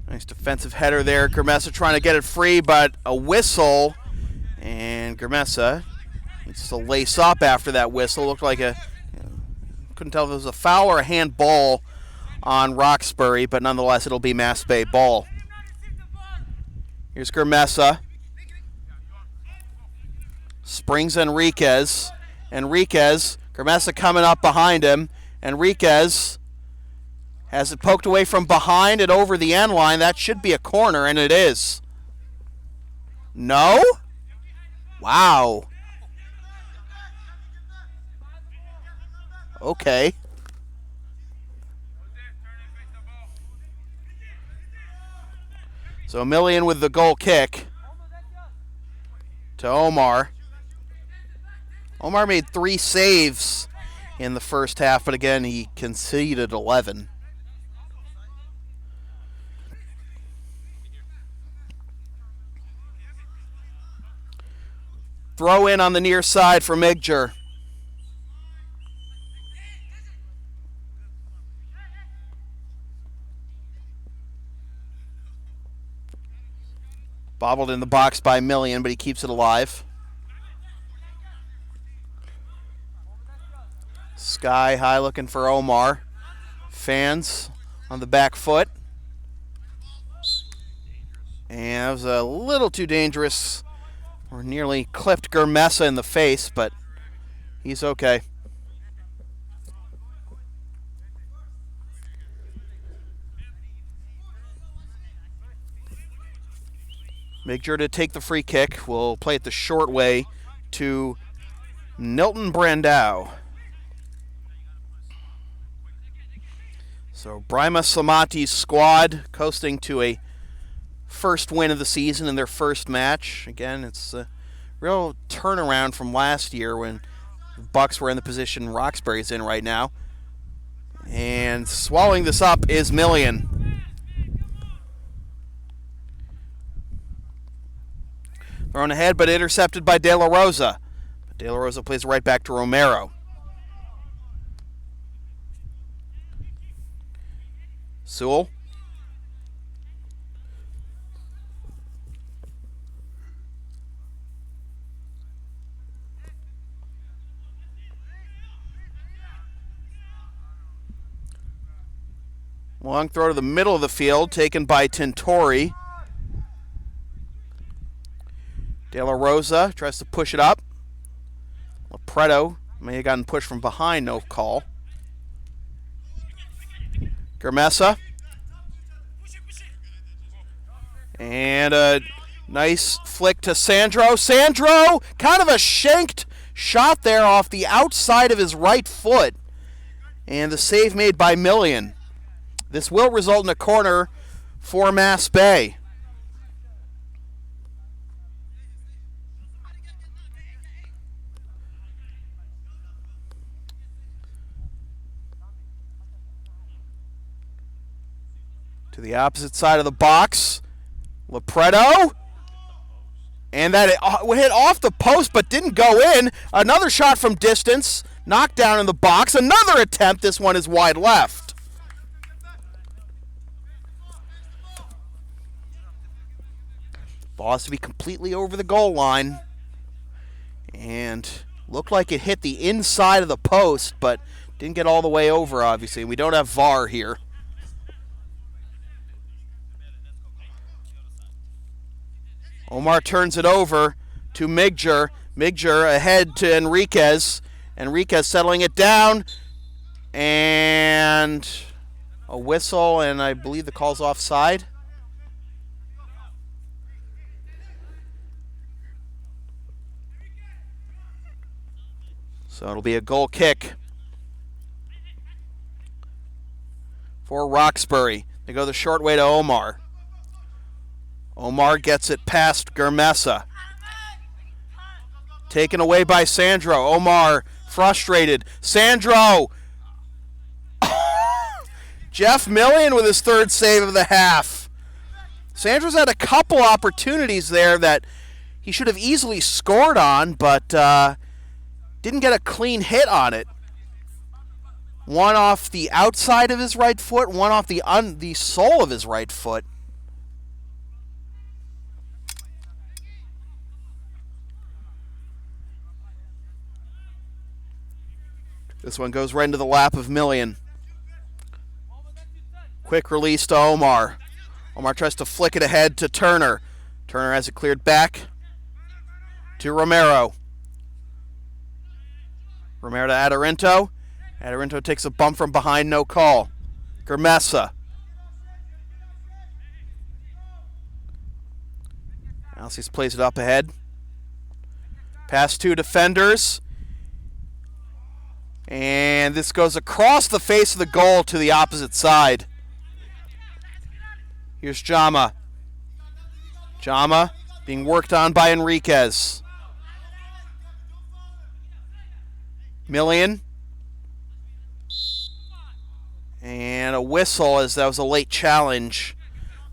Nice defensive header there. Germessa trying to get it free, but a whistle. And Germessa needs to lace up after that whistle. Looked like couldn't tell if it was a foul or a handball on Roxbury, but nonetheless it'll be Mass Bay ball. Here's Germessa. Springs Enriquez. Germessa coming up behind him. Enriquez has it poked away from behind and over the end line. That should be a corner, and it is. No? Wow. Okay. So Million with the goal kick to Omar. Omar made 3 saves in the first half, but again, he conceded 11. Throw in on the near side for Migjer. Bobbled in the box by Million, but he keeps it alive. Sky high looking for Omar. Fans on the back foot. And it was a little too dangerous. Or nearly clipped Germessa in the face, but he's okay. Make sure to take the free kick. We'll play it the short way to Nilton Brandau. So Brima Samati's squad coasting to a first win of the season in their first match. Again, it's a real turnaround from last year when the Bucks were in the position Roxbury's in right now. And swallowing this up is Million. Thrown ahead, but intercepted by De La Rosa. De La Rosa plays right back to Romero. Sewell. Long throw to the middle of the field, taken by Tintori. De La Rosa tries to push it up. Lopreto may have gotten pushed from behind, no call. Germessa. And a nice flick to Sandro. Sandro, kind of a shanked shot there off the outside of his right foot. And the save made by Million. This will result in a corner for Mass Bay. To the opposite side of the box, Lopreto. And that hit off the post but didn't go in. Another shot from distance, knocked down in the box. Another attempt, this one is wide left. Ball has to be completely over the goal line. And looked like it hit the inside of the post, but didn't get all the way over, obviously. We don't have VAR here. Omar turns it over to Migjer. Migjer ahead to Enriquez. Enriquez settling it down. And a whistle, and I believe the call's offside. So it'll be a goal kick for Roxbury. They go the short way to Omar. Omar gets it past Germessa. Taken away by Sandro. Omar frustrated. Sandro! Jeff Million with his third save of the half. Sandro's had a couple opportunities there that he should have easily scored on, but didn't get a clean hit on it. One off the outside of his right foot, one off the sole of his right foot. This one goes right into the lap of Million. Quick release to Omar. Omar tries to flick it ahead to Turner. Turner has it cleared back to Romero. Romero to Adorinto. Adorinto takes a bump from behind, no call. Germessa. Alcides plays it up ahead. Past 2 defenders. And this goes across the face of the goal to the opposite side. Here's Jama. Jama being worked on by Enriquez. Million. And a whistle as that was a late challenge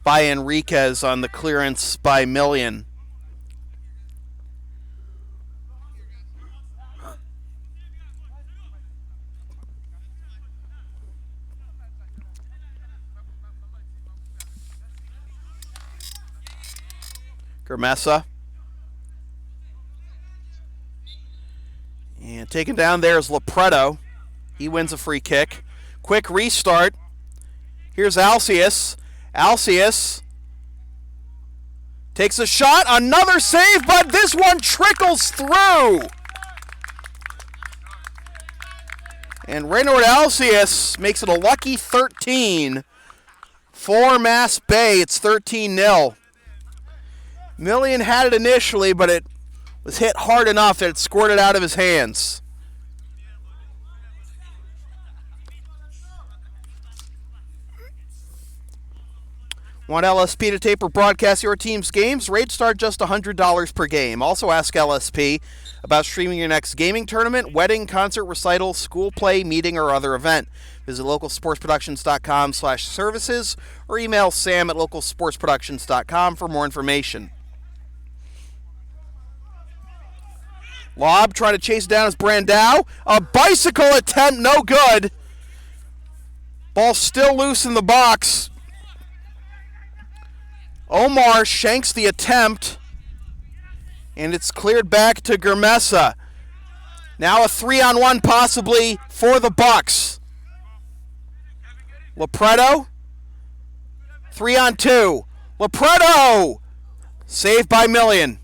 by Enriquez on the clearance by Million. Germessa. And taken down there is Lopreto. He wins a free kick. Quick restart. Here's Alcius. Alcius takes a shot. Another save, but this one trickles through. And Reynard Alcius makes it a lucky 13 for Mass Bay. It's 13-0. Million had it initially, but it was hit hard enough that it squirted out of his hands. Want LSP to tape or broadcast your team's games? Rates start just $100 per game. Also ask LSP about streaming your next gaming tournament, wedding, concert, recital, school play, meeting, or other event. Visit localsportsproductions.com/services or email sam@localsportsproductions.com for more information. Lob trying to chase down is Brandau. A bicycle attempt, no good. Ball still loose in the box. Omar shanks the attempt, and it's cleared back to Germessa. Now a 3-on-1 possibly for the Bucks. Lopreto, 3-on-2. Lopreto, saved by Million.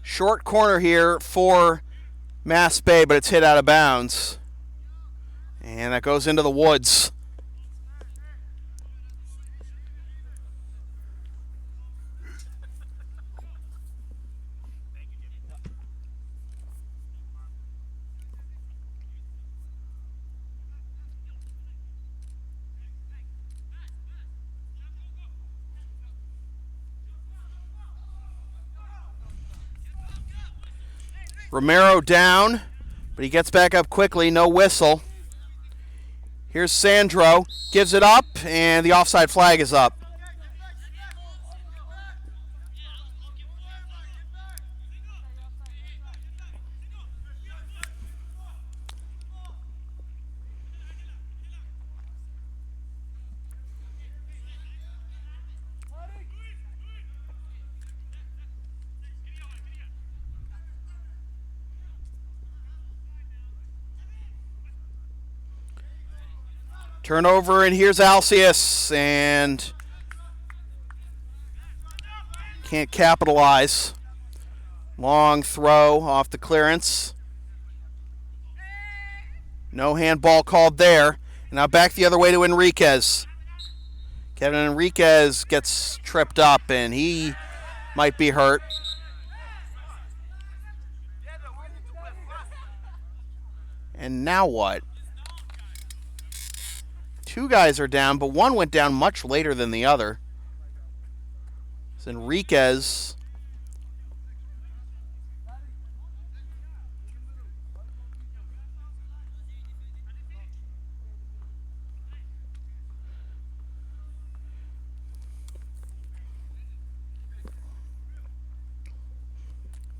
Short corner here for Mass Bay, but it's hit out of bounds. And that goes into the woods. Romero down, but he gets back up quickly, no whistle. Here's Sandro, gives it up, and the offside flag is up. Turnover, and here's Alcius, and can't capitalize. Long throw off the clearance. No handball called there. And now back the other way to Enriquez. Kevin Enriquez gets tripped up, and he might be hurt. And now what? Two guys are down, but one went down much later than the other. It's Enriquez. I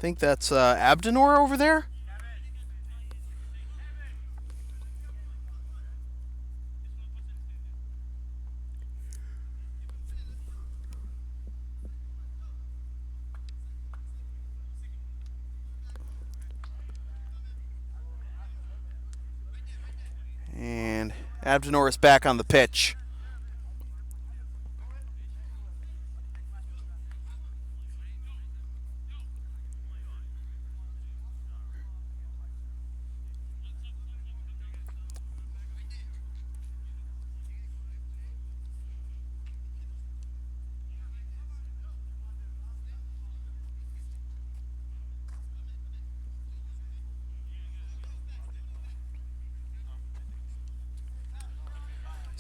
think that's Abdenor over there. And Abdenor is back on the pitch.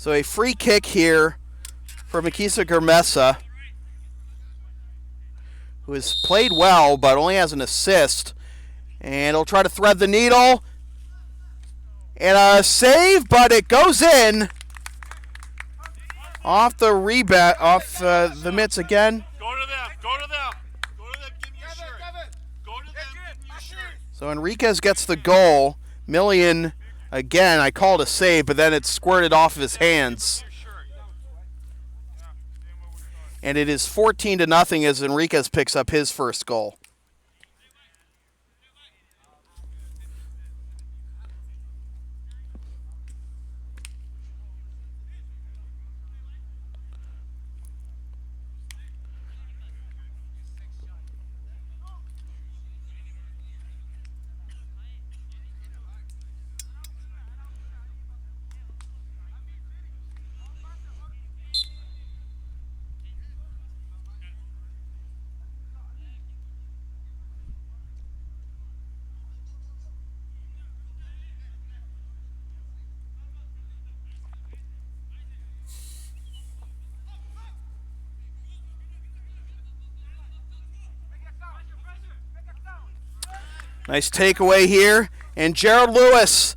So a free kick here for Makisa Germesa, who has played well but only has an assist. And he'll try to thread the needle. And a save, but it goes in. Off the rebound, off the mitts again. Go to them. Go to them. Go to them. Give me your shirt. Go to them. Give me your shirt. So Enriquez gets the goal. Millian, again, I called a save, but then it squirted off of his hands. And it is 14-0 as Enriquez picks up his first goal. Nice takeaway here. And Gerald Lewis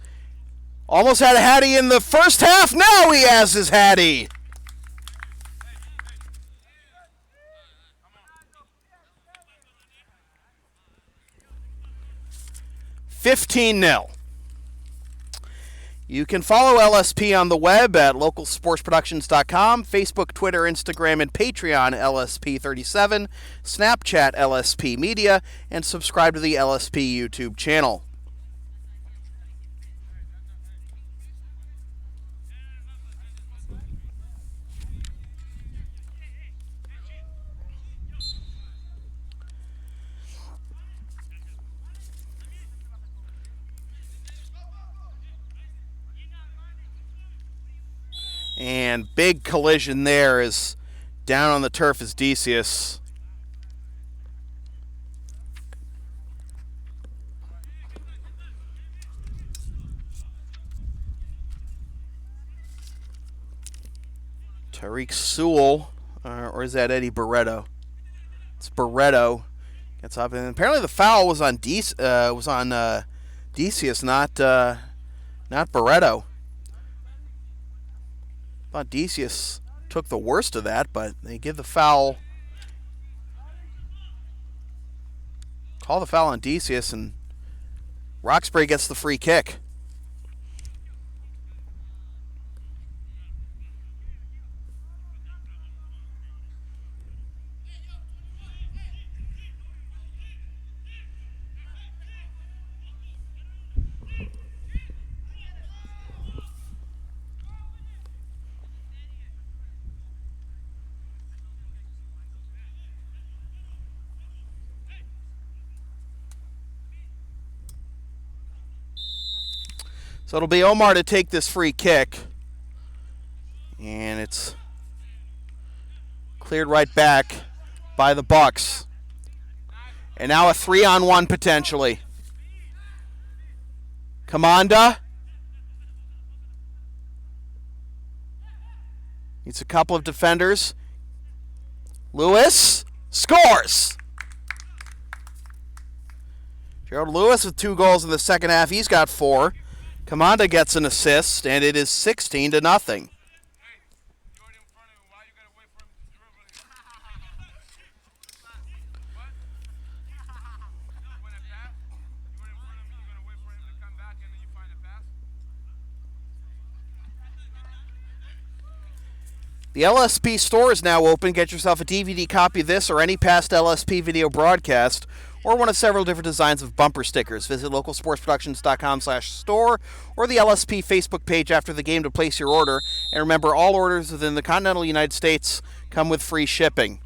almost had a hattie in the first half. Now he has his hattie. $15-0. You can follow LSP on the web at localsportsproductions.com, Facebook, Twitter, Instagram, and Patreon LSP37, Snapchat LSP Media, and subscribe to the LSP YouTube channel. And big collision there is down on the turf is Decius. Tariq Sewell, or is that Eddie Barreto? It's Barreto. Gets up, and apparently the foul was on Decius, not Barreto. I thought Decius took the worst of that, but they give the foul. Call the foul on Decius, and Roxbury gets the free kick. So it'll be Omar to take this free kick. And it's cleared right back by the Bucks. And now a 3-on-1 potentially. Commanda. Needs a couple of defenders. Lewis scores. Gerald Lewis with 2 goals in the second half. He's got 4. Commanda gets an assist, and it is 16-0. The LSP store is now open. Get yourself a DVD copy of this or any past LSP video broadcast, or one of several different designs of bumper stickers. Visit localsportsproductions.com/store or the LSP Facebook page after the game to place your order. And remember, all orders within the continental United States come with free shipping.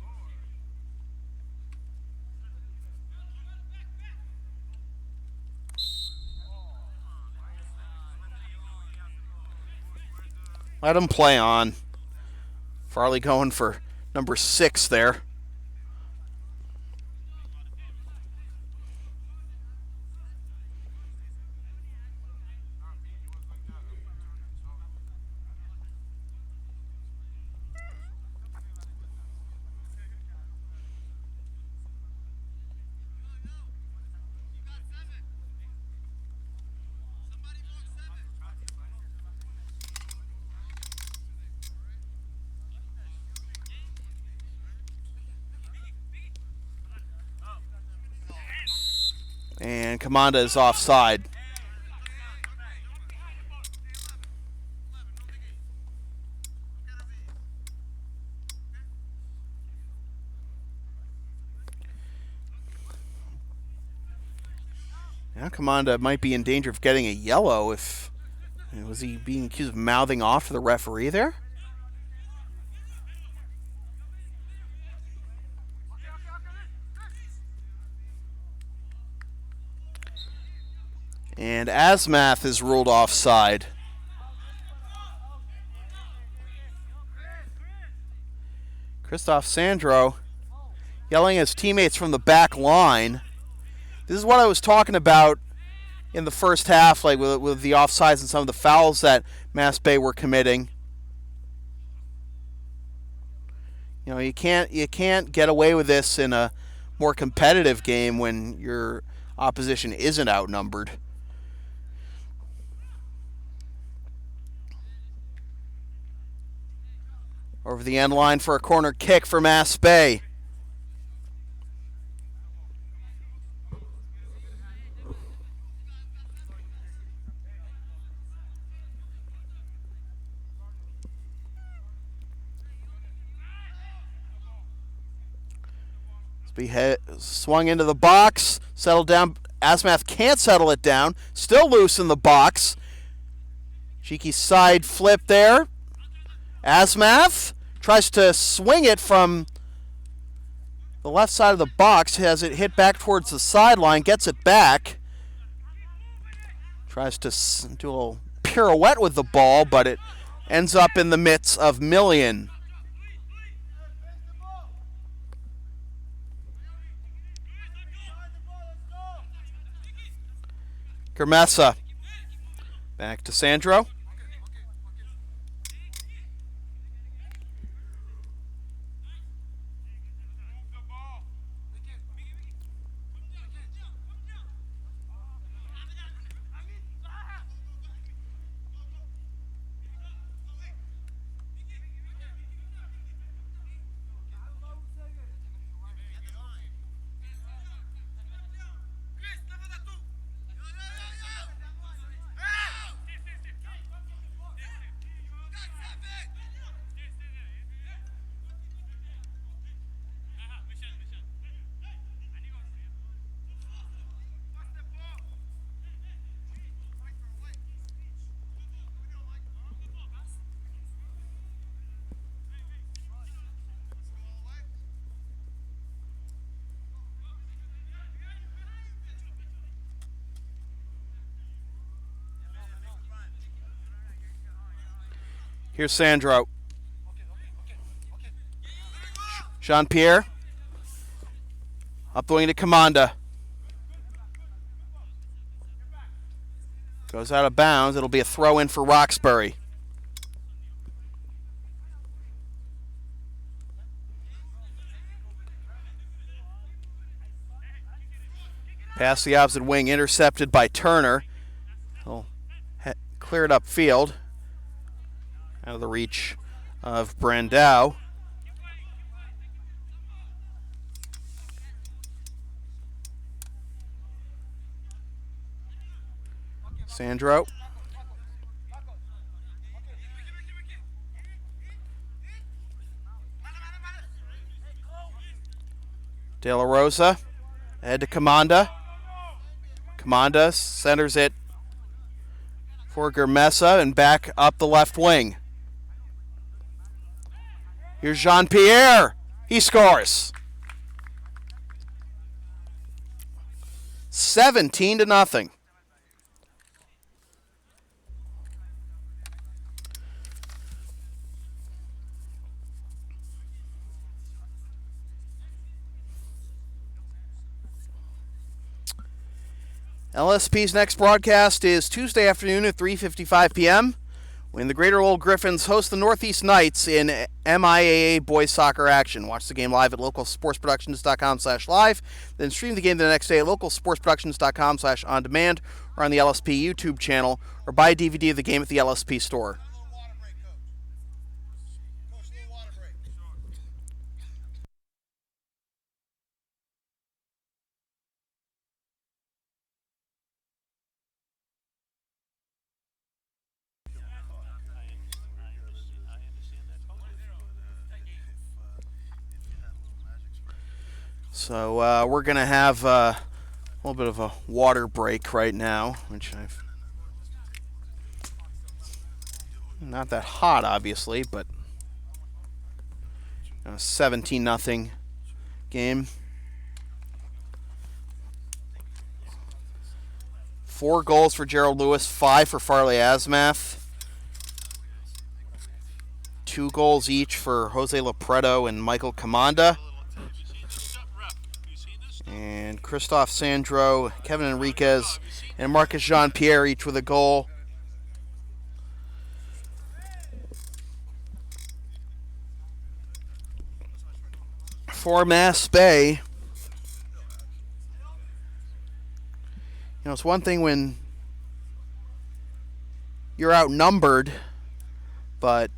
Let him play on. Farley going for number 6 there. And Commanda is offside. Now Commanda might be in danger of getting a yellow. If was he being accused of mouthing off to the referee there? And Asmath is ruled offside. Christoph Sandro yelling at his teammates from the back line. This is what I was talking about in the first half, like with the offsides and some of the fouls that Mass Bay were committing. You know, you can't get away with this in a more competitive game when your opposition isn't outnumbered. Over the end line for a corner kick for Mass Bay. Swung into the box, settled down. Asmath can't settle it down. Still loose in the box. Cheeky side flip there. Asmath tries to swing it from the left side of the box. Has it hit back towards the sideline. Gets it back. Tries to do a little pirouette with the ball, but it ends up in the mitts of Million. Germessa. Back to Sandro. Here's Sandro. Jean-Pierre. Up the wing to Commanda. Goes out of bounds. It'll be a throw in for Roxbury. Pass the opposite wing, intercepted by Turner. He'll clear it upfield. Out of the reach of Brandau. Sandro. De La Rosa. Ahead to Commanda. Commanda centers it for Germessa and back up the left wing. Here's Jean-Pierre. He scores. 17-0. LSP's next broadcast is Tuesday afternoon at 3:55 p.m. when the Greater Old Griffins host the Northeast Knights in MIAA boys soccer action. Watch the game live at localsportsproductions.com/live, then stream the game the next day at localsportsproductions.com/on-demand or on the LSP YouTube channel, or buy a DVD of the game at the LSP store. So we're going to have a little bit of a water break right now, which I've not that hot, obviously, but 17-0 game. 4 goals for Gerald Lewis, 5 for Farley Asmath. 2 goals each for Jose Lopreto and Michael Commanda. And Christophe Sandro, Kevin Enriquez, and Marcus Jean-Pierre each with a goal. For Mass Bay, it's one thing when you're outnumbered, but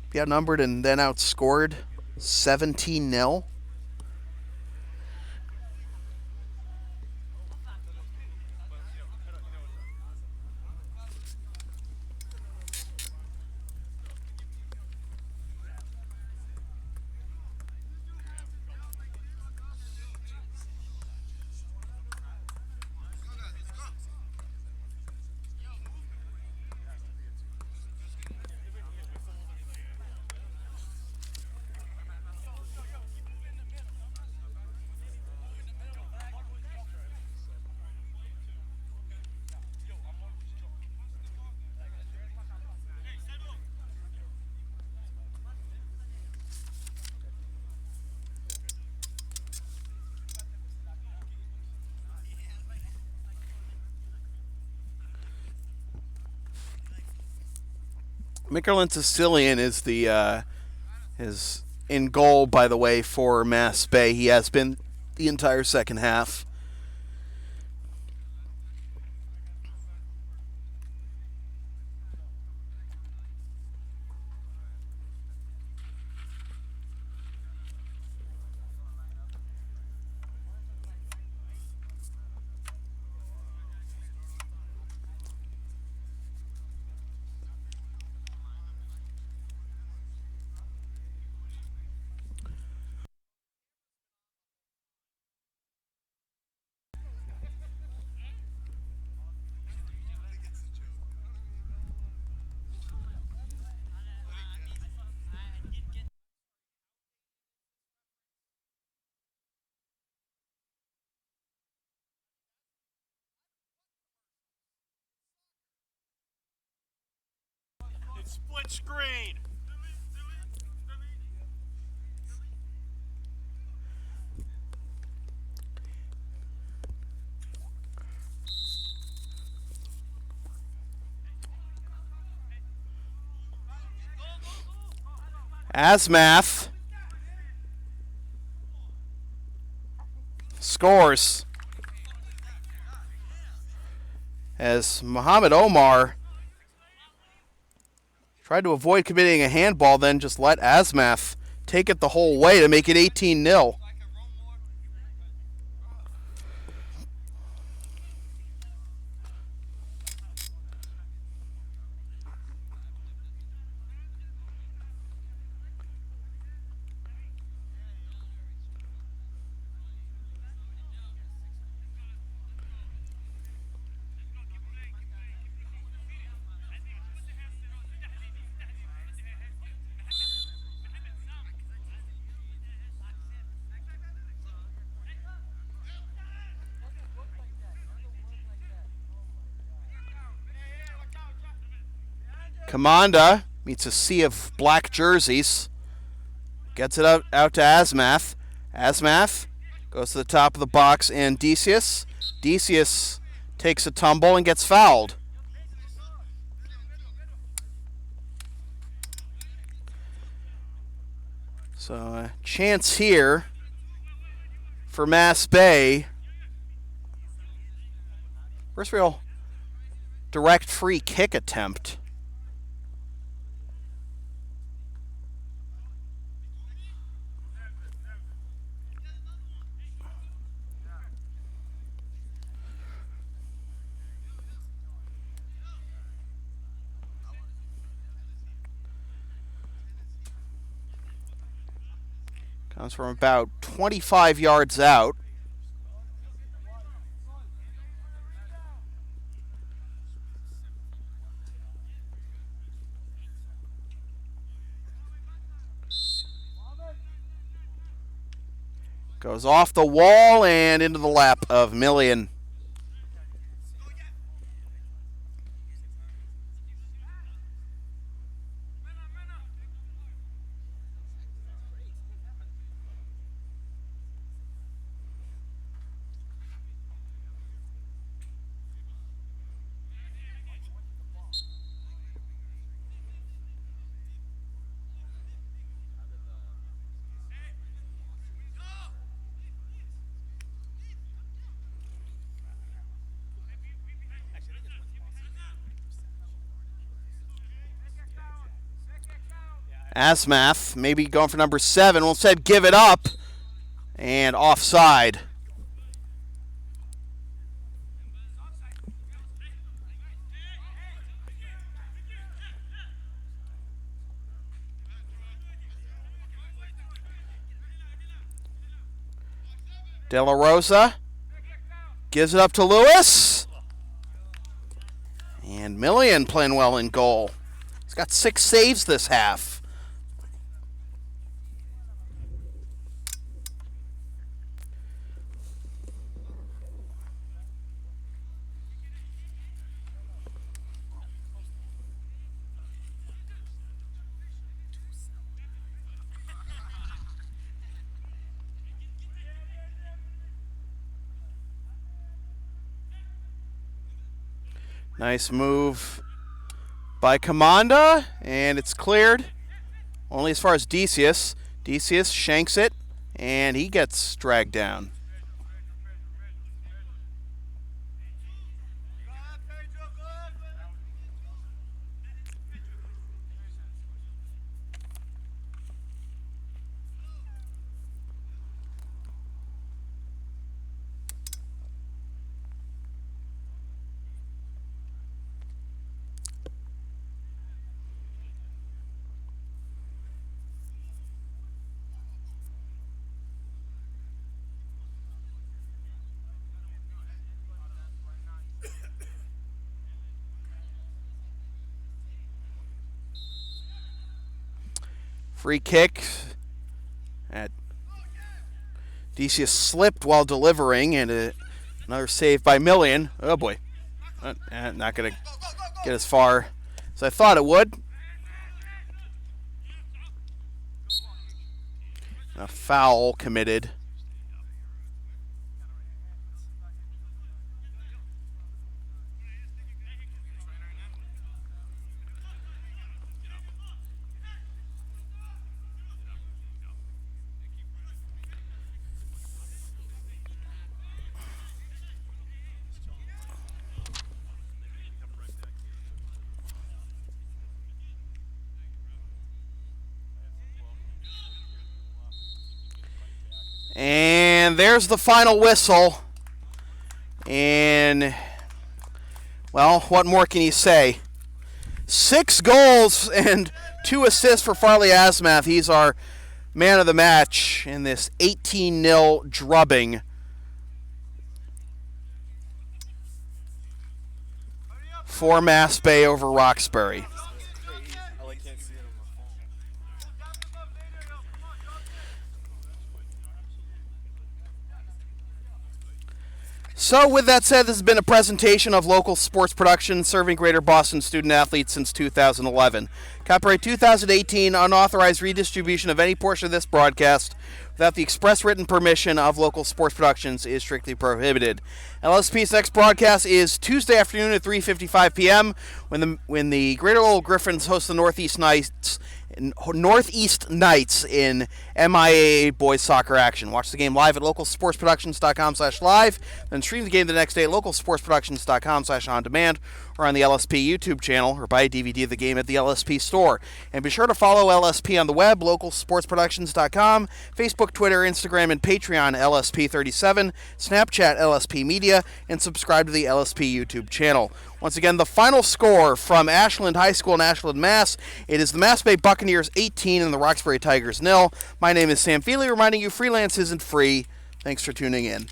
be outnumbered and then outscored 17-0. Mickerlin Sicilian is is in goal, by the way, for Mass Bay. He has been the entire second half. Split screen. Asmath scores as Muhammad Omar tried to avoid committing a handball, then just let Asmath take it the whole way to make it 18-0. Commanda meets a sea of black jerseys. Gets it out to Asmath. Asmath goes to the top of the box, and Decius takes a tumble and gets fouled. So a chance here for Mass Bay. First real direct free kick attempt. Comes from about 25 yards out. Goes off the wall and into the lap of Millian. Asmath maybe going for number 7. Will instead give it up. And offside. De La Rosa gives it up to Lewis. And Millian playing well in goal. He's got 6 saves this half. Nice move by Commanda, and it's cleared. Only as far as Decius. Decius shanks it, and he gets dragged down. Free kick. Decius slipped while delivering, and another save by Millian. Oh boy. Not going to get as far as I thought it would. A foul committed. And there's the final whistle. And, well, what more can you say? 6 goals and 2 assists for Farley Asmath. He's our man of the match in this 18-0 drubbing. For Mass Bay over Roxbury. So, with that said, this has been a presentation of local sports production serving Greater Boston student athletes since 2011. Copyright 2018, unauthorized redistribution of any portion of this broadcast without the express written permission of local sports productions is strictly prohibited. LSP's next broadcast is Tuesday afternoon at 3:55 p.m. when the Greater Lowell Griffins host the Northeast Knights in MIAA boys soccer action. Watch the game live at localsportsproductions.com/live, then stream the game the next day at localsportsproductions.com/on-demand or on the LSP YouTube channel, or buy a DVD of the game at the LSP store. And be sure to follow LSP on the web, localsportsproductions.com, Facebook, Facebook, Twitter, Instagram, and Patreon LSP37, Snapchat LSP Media, and subscribe to the LSP YouTube channel. Once again, the final score from Ashland High School in Ashland, Mass. It is the Mass Bay Buccaneers 18 and the Roxbury Tigers 0. My name is Sam Feely, reminding you freelance isn't free. Thanks for tuning in.